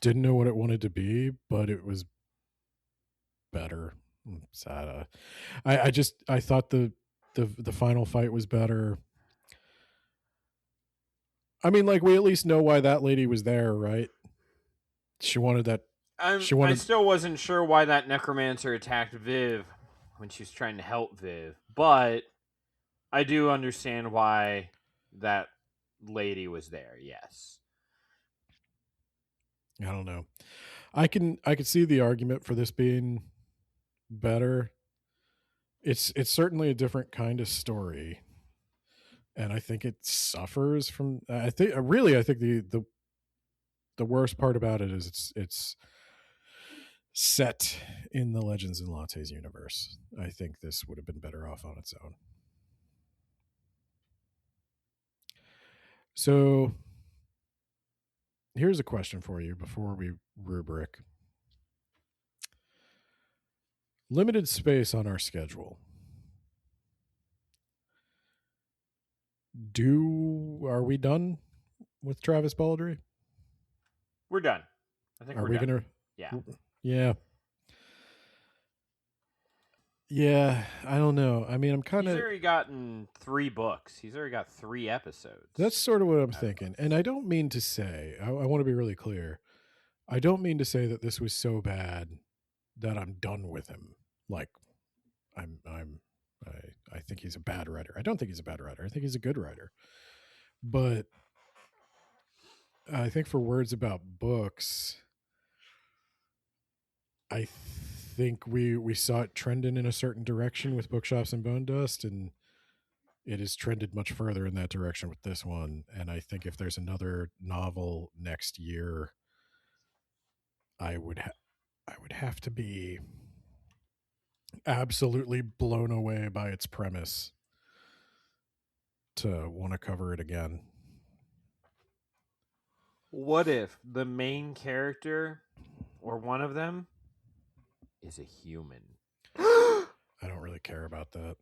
didn't know what it wanted to be, but it was better. Sad. I thought the final fight was better. I mean, like, we at least know why that lady was there, right? She wanted that. I still wasn't sure why that necromancer attacked Viv when she was trying to help Viv, but I do understand why that lady was there. Yes. I don't know. I can see the argument for this being better. It's certainly a different kind of story, and I think it suffers from. I think the worst part about it is it's set in the Legends and Lattes universe. I think this would have been better off on its own. So here's a question for you before we rubric. Limited space on our schedule. Are we done with Travis Baldree? We're done. I think we're done. Yeah. Yeah, I don't know. I mean, He's already gotten 3 books. He's already got 3 episodes. That's sort of what I'm thinking. And I don't mean to say, I want to be really clear. I don't mean to say that this was so bad that I'm done with him. Like, I think he's a bad writer. I don't think he's a bad writer. I think he's a good writer. But I think for words about books, I think we saw it trending in a certain direction with Bookshops and Bone Dust, and it has trended much further in that direction with this one. And I think if there's another novel next year, I would have to be absolutely blown away by its premise to want to cover it again. What if the main character, or one of them, is a human? I don't really care about that.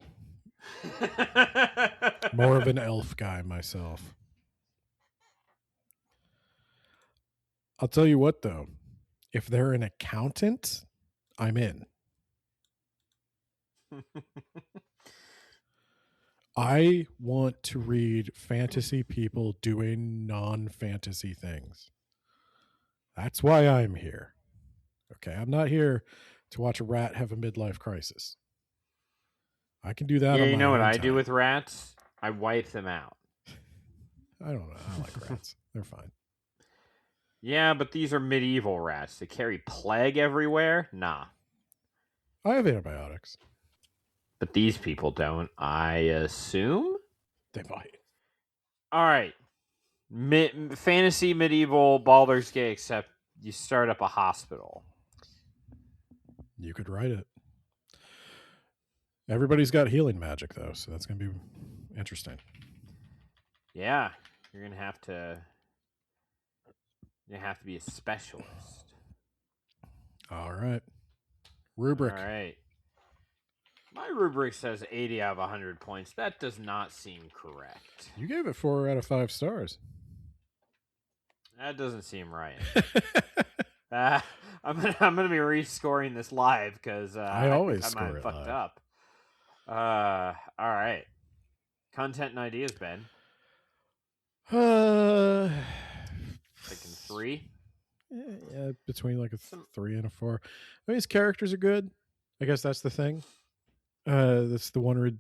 More of an elf guy myself. I'll tell you what, though. If they're an accountant, I'm in. I want to read fantasy people doing non-fantasy things. That's why I'm here. Okay, I'm not here to watch a rat have a midlife crisis. I can do that. Yeah, on you my know what own I time. do with rats? I wipe them out. I don't know. I like rats. They're fine. Yeah, but these are medieval rats. They carry plague everywhere? Nah. I have antibiotics. But these people don't, I assume? They might. All right. Fantasy medieval Baldur's Gate, except you start up a hospital. You could write it. Everybody's got healing magic, though, so that's going to be interesting. Yeah, you're going to have to... You have to be a specialist. All right. Rubric. All right. My rubric says 80 out of 100 points. That does not seem correct. You gave it 4 out of 5 stars. That doesn't seem right. I'm gonna be rescoring this live because I always I score might it fucked live. up. All right. Content and ideas, Ben. Thinking 3. Yeah, between like a 3 and a 4. I mean, his characters are good. I guess that's the thing. That's the one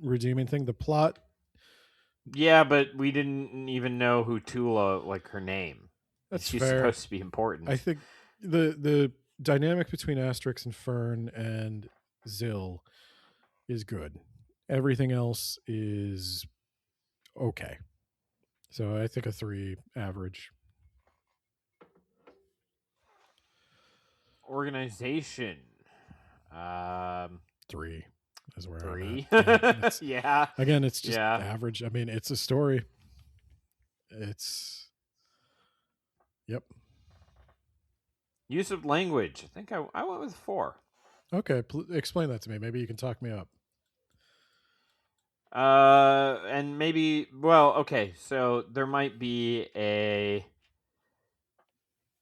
redeeming thing. The plot. Yeah, but we didn't even know who Tula, like her name. She's fair. Supposed to be important. I think the dynamic between Asterix and Fern and Zill is good. Everything else is okay. So I think a 3 average. Organization. 3 is where 3. I'm at. Yeah. Again, it's just average. I mean, it's a story. Yep. Use of language. I think I went with 4. Okay, explain that to me. Maybe you can talk me up. And maybe, well, okay, so there might be an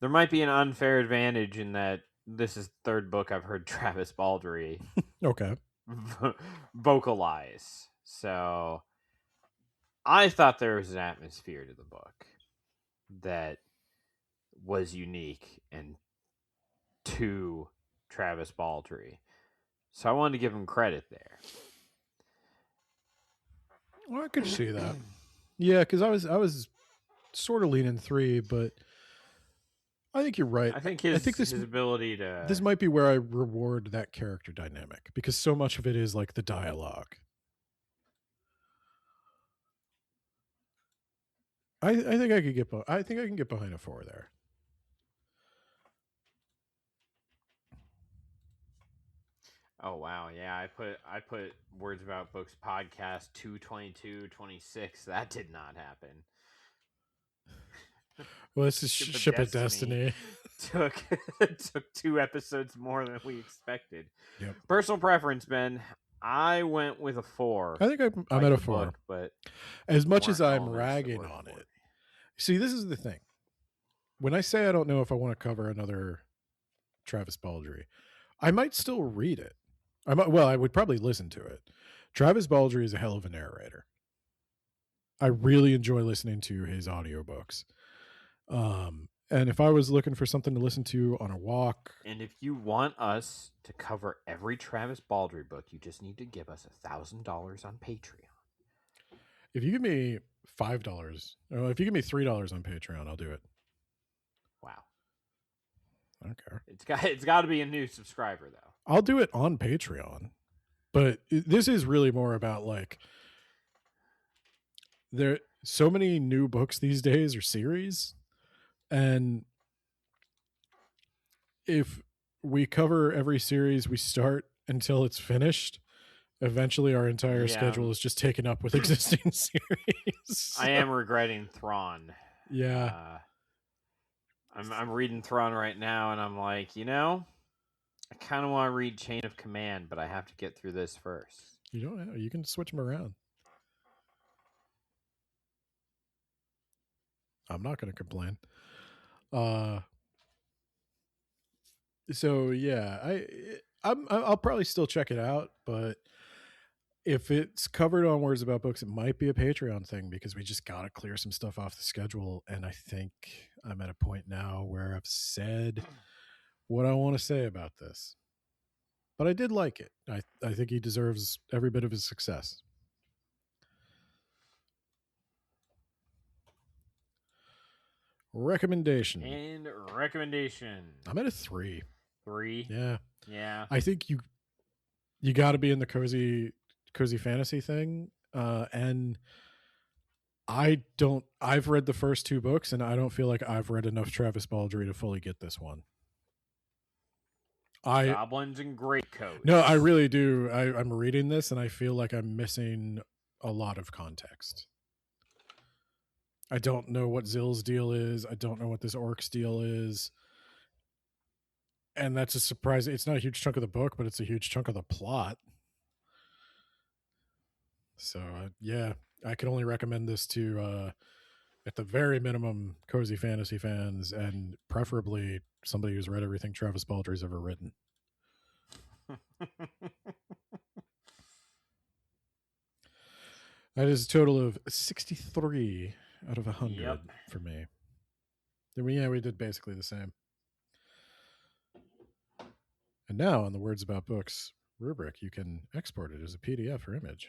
unfair advantage in that this is the third book I've heard Travis Baldree Okay. vocalize. So I thought there was an atmosphere to the book that was unique and to Travis Baldree. So I wanted to give him credit there. Well, I could see that. Yeah, because I was sort of leaning 3, but I think you're right. I think I think his ability to this might be where I reward that character dynamic because so much of it is like the dialogue. I think I could get. I think I can get behind a 4 there. Oh wow, yeah, I put Words About Books podcast 22226. That did not happen. Well, this is Ship of Destiny. Took 2 episodes more than we expected. Yep. Personal preference, Ben. I went with a 4. I think I'm at a 4. Book, but as much as I'm ragging on it, see, this is the thing. When I say I don't know if I want to cover another Travis Baldree, I might still read it. I would probably listen to it. Travis Baldree is a hell of a narrator. I really enjoy listening to his audiobooks. And if I was looking for something to listen to on a walk. And if you want us to cover every Travis Baldree book, you just need to give us $1,000 on Patreon. If you give me $5, if you give me $3 on Patreon, I'll do it. Wow. I don't care. It's got to be a new subscriber, though. I'll do it on Patreon. But this is really more about like there so many new books these days or series. And if we cover every series we start until it's finished, eventually our entire schedule is just taken up with existing series. I am regretting Thrawn. Yeah. I'm reading Thrawn right now, and I'm like, I kind of want to read Chain of Command, but I have to get through this first. You don't know. You can switch them around. I'm not going to complain. So yeah, I'll probably still check it out, but if it's covered on Words About Books, it might be a Patreon thing because we just got to clear some stuff off the schedule. And I think I'm at a point now where I've said what I want to say about this. But I did like it. I think he deserves every bit of his success. Recommendation. I'm at a 3. 3? Yeah. Yeah. I think you got to be in the cozy fantasy thing. And I've read the first 2 books and I don't feel like I've read enough Travis Baldree to fully get this one. Goblins and Greatcoats. No, I really do. I'm reading this and I feel like I'm missing a lot of context. I don't know what Zill's deal is. I don't know what this Orc's deal is. And that's a surprise. It's not a huge chunk of the book, but it's a huge chunk of the plot. So, yeah, I can only recommend this to, at the very minimum, cozy fantasy fans, and preferably somebody who's read everything Travis Baldree's ever written. That is a total of 63 out of 100 for me. We did basically the same. And now on the Words About Books rubric, you can export it as a PDF or image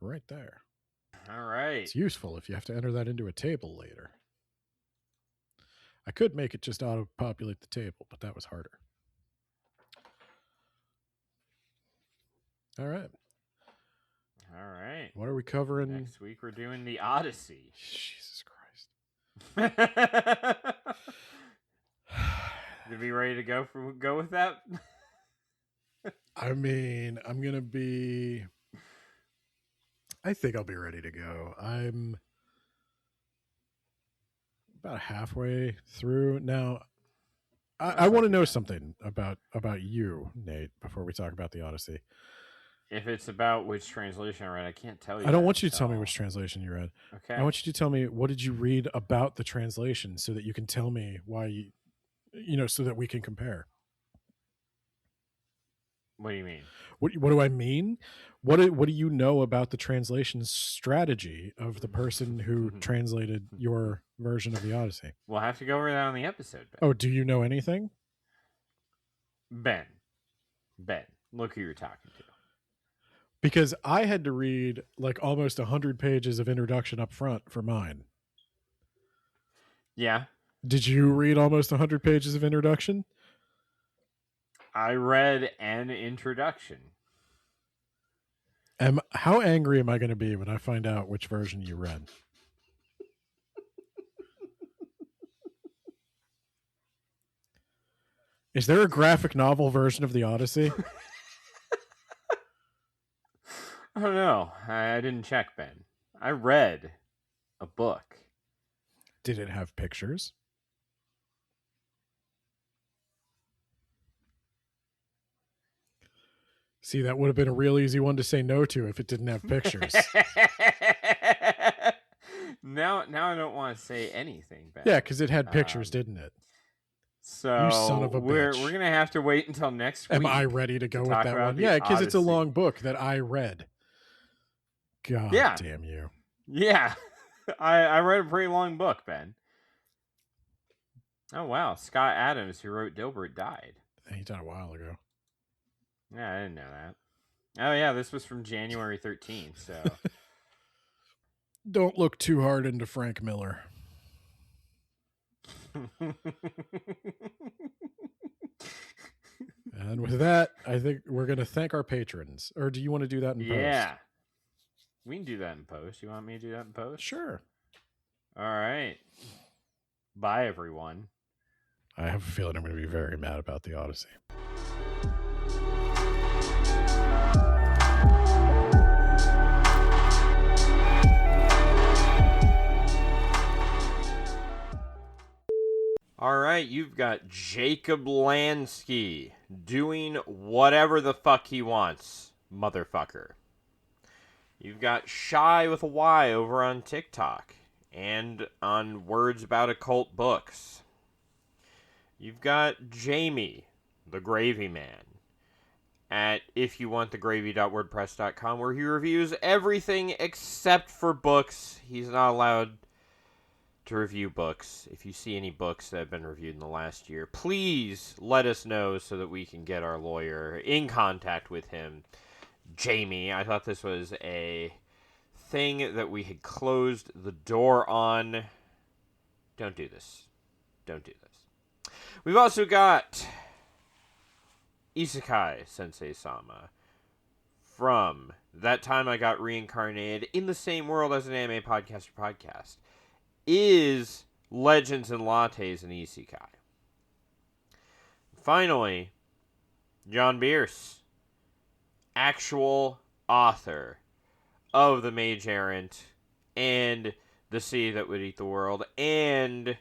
right there. All right. It's useful if you have to enter that into a table later. I could make it just auto-populate the table, but that was harder. All right. What are we covering? Next week we're doing the Odyssey. Jesus Christ. You be ready to go with that? I mean, I think I'll be ready to go. I'm about halfway through. Now, I want to know something about you, Nate, before we talk about the Odyssey. If it's about which translation I read, I can't tell you. I don't want you to tell me which translation you read. Okay. I want you to tell me, what did you read about the translation so that you can tell me why so that we can compare. What do you mean? What do I mean? What do you know about the translation strategy of the person who translated your version of the Odyssey? We'll have to go over that on the episode, Ben. Oh, do you know anything? Ben, look who you're talking to. Because I had to read like almost 100 pages of introduction up front for mine. Yeah. Did you read almost 100 pages of introduction? I read an introduction. How angry am I going to be when I find out which version you read? Is there a graphic novel version of the Odyssey? I don't know. I didn't check, Ben. I read a book. Did it have pictures? See, that would have been a real easy one to say no to if it didn't have pictures. Now I don't want to say anything, Ben. Yeah, because it had pictures, didn't it? So you son of a we're bitch. gonna have to wait until next week. Am I ready to go with that one? Yeah, because it's a long book that I read. God damn you. Yeah. I read a pretty long book, Ben. Oh wow, Scott Adams, who wrote Dilbert, died. He died a while ago. Yeah, I didn't know that. Oh yeah, this was from January 13th, so don't look too hard into Frank Miller. And with that, I think we're going to thank our patrons. Or do you want to do that in post? Yeah. We can do that in post. You want me to do that in post? Sure. All right. Bye, everyone. I have a feeling I'm going to be very mad about the Odyssey. All right, you've got Jacob Lansky doing whatever the fuck he wants, motherfucker. You've got Shy with a Y over on TikTok and on Words About Occult Books. You've got Jamie, the Gravy Man, at ifyouwantthegravy.wordpress.com, where he reviews everything except for books. He's not allowed to review books. If you see any books that have been reviewed in the last year, please let us know so that we can get our lawyer in contact with him. Jamie, I thought this was a thing that we had closed the door on. Don't do this. Don't do this. We've also got Isekai Sensei Sama from That Time I Got Reincarnated in the Same World as an Anime Podcaster podcast. Is Legends and Lattes an Isekai? Finally, John Bierce, actual author of The Mage Errant and The Sea That Would Eat the World and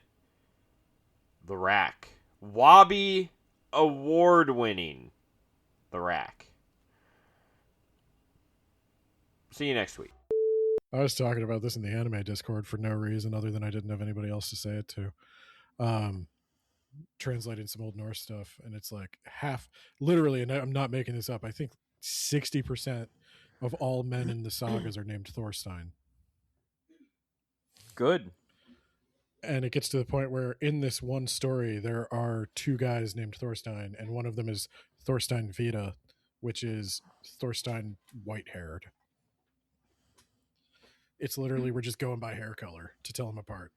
The Rack. Wabi award-winning The Rack. See you next week. I was talking about this in the anime Discord for no reason other than I didn't have anybody else to say it to. Translating some Old Norse stuff, and it's like half, literally, and I'm not making this up, I think 60% of all men in the sagas are named Thorstein. Good. And it gets to the point where in this one story, there are two guys named Thorstein, and one of them is Thorstein Vita, which is Thorstein white-haired. It's literally, we're just going by hair color to tell them apart.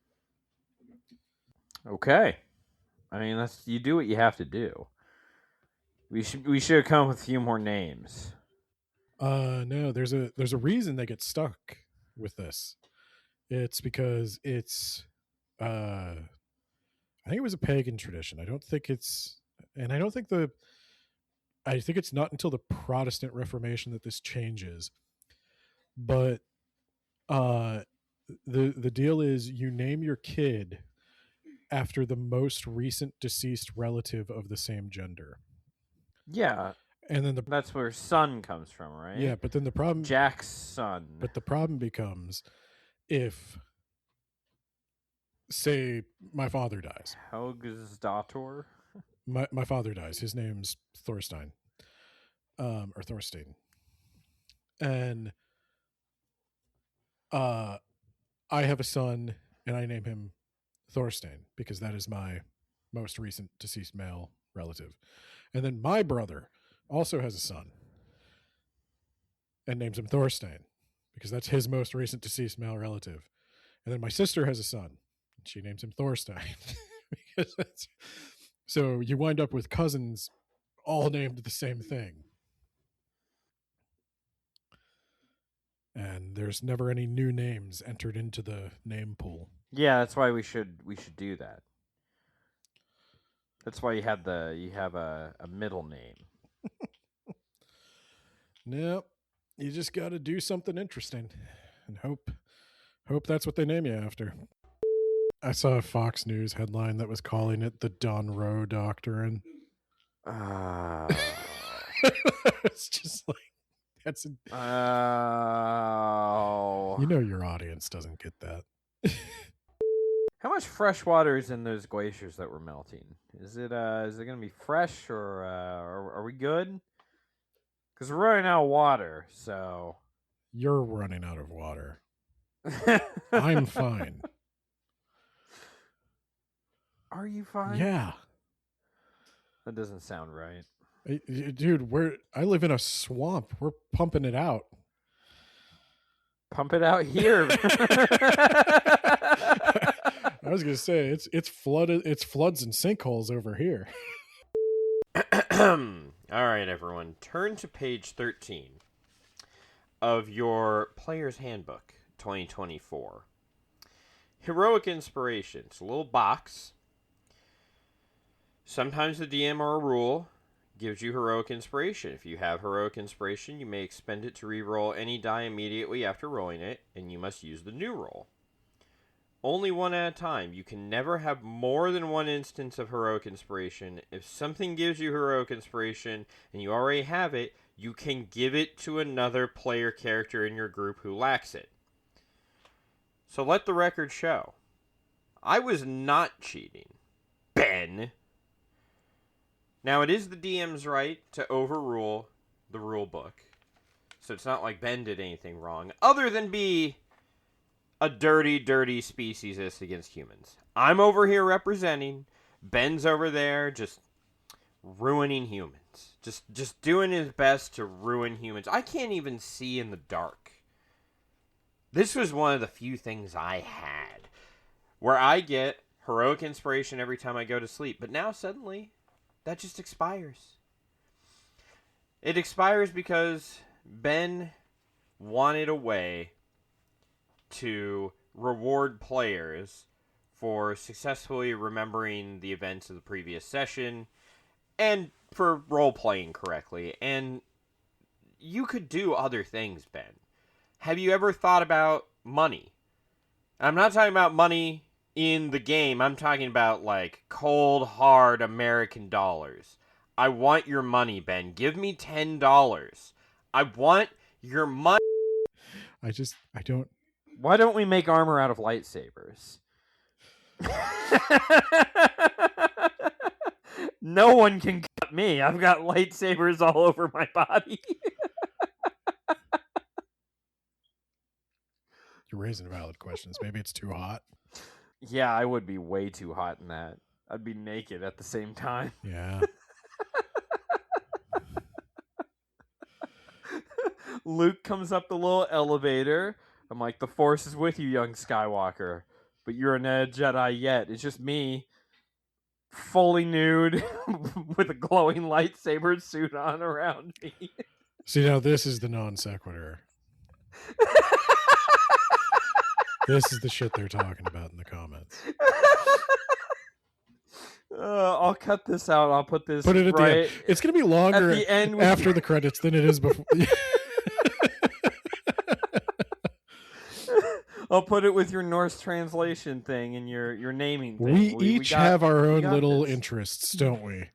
Okay. I mean, that's, you do what you have to do. We should have come with a few more names. No, there's a reason they get stuck with this. It's because it's I think it was a pagan tradition. I think it's not until the Protestant Reformation that this changes. But the deal is, you name your kid after the most recent deceased relative of the same gender. Yeah, And then that's where son comes from, right? yeah, but then the problem Jack's son. But the problem becomes if, say, my father dies. Helga's daughter. My father dies. His name's Thorstein, or Thorstein, and I have a son, and I name him Thorstein because that is my most recent deceased male relative. And then my brother also has a son and names him Thorstein because that's his most recent deceased male relative. And then my sister has a son and she names him Thorstein. Because that's, so you wind up with cousins all named the same thing. And there's never any new names entered into the name pool. Yeah, that's why we should do that. That's why you have a middle name. Nope. You just got to do something interesting and hope that's what they name you after. I saw a Fox News headline that was calling it the Don Rowe Doctrine. It's just like, that's you know your audience doesn't get that. How much fresh water is in those glaciers that we're melting? Is it gonna be fresh or are we good? Because we're running out of water, so you're running out of water. I'm fine. Are you fine? Yeah. That doesn't sound right. Dude, I live in a swamp. We're pumping it out. Pump it out here. I was gonna say it's flooded. It's floods and sinkholes over here. All right, everyone, turn to page 13 of your Player's Handbook 2024. Heroic Inspiration. It's a little box. Sometimes the DM or a rule gives you heroic inspiration. If you have heroic inspiration, you may expend it to re-roll any die immediately after rolling it, and you must use the new roll. Only one at a time. You can never have more than one instance of heroic inspiration. If something gives you heroic inspiration and you already have it, you can give it to another player character in your group who lacks it. So let the record show. I was not cheating. Ben. Now, it is the DM's right to overrule the rule book. So it's not like Ben did anything wrong, other than be a dirty, dirty speciesist against humans. I'm over here representing. Ben's over there just ruining humans. Just doing his best to ruin humans. I can't even see in the dark. This was one of the few things I had where I get heroic inspiration every time I go to sleep. But now suddenly, that just expires. It expires because Ben wanted a way to reward players for successfully remembering the events of the previous session and for role-playing correctly. And you could do other things, Ben. Have you ever thought about money? I'm not talking about money in the game. I'm talking about, like, cold, hard American dollars. I want your money, Ben. Give me $10. I want your money. I don't. Why don't we make armor out of lightsabers? No one can cut me. I've got lightsabers all over my body. You're raising valid questions. Maybe it's too hot. Yeah, I would be way too hot in that. I'd be naked at the same time. Yeah. Luke comes up the little elevator. I'm like, the Force is with you, young Skywalker. But you're not a Jedi yet. It's just me, fully nude, with a glowing lightsaber suit on around me. See, now this is the non sequitur. This is the shit they're talking about in the comments. I'll cut this out. I'll put this Put it at right the end. It's going to be longer at the end after the credits than it is before. I'll put it with your Norse translation thing and your naming thing. We each have our own little this. interests, don't we?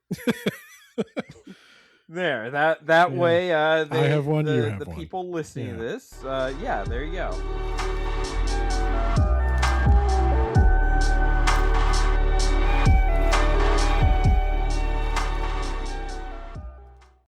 There, that Yeah. way, I have one, you have the one. people listening Yeah. to this, yeah, there you go.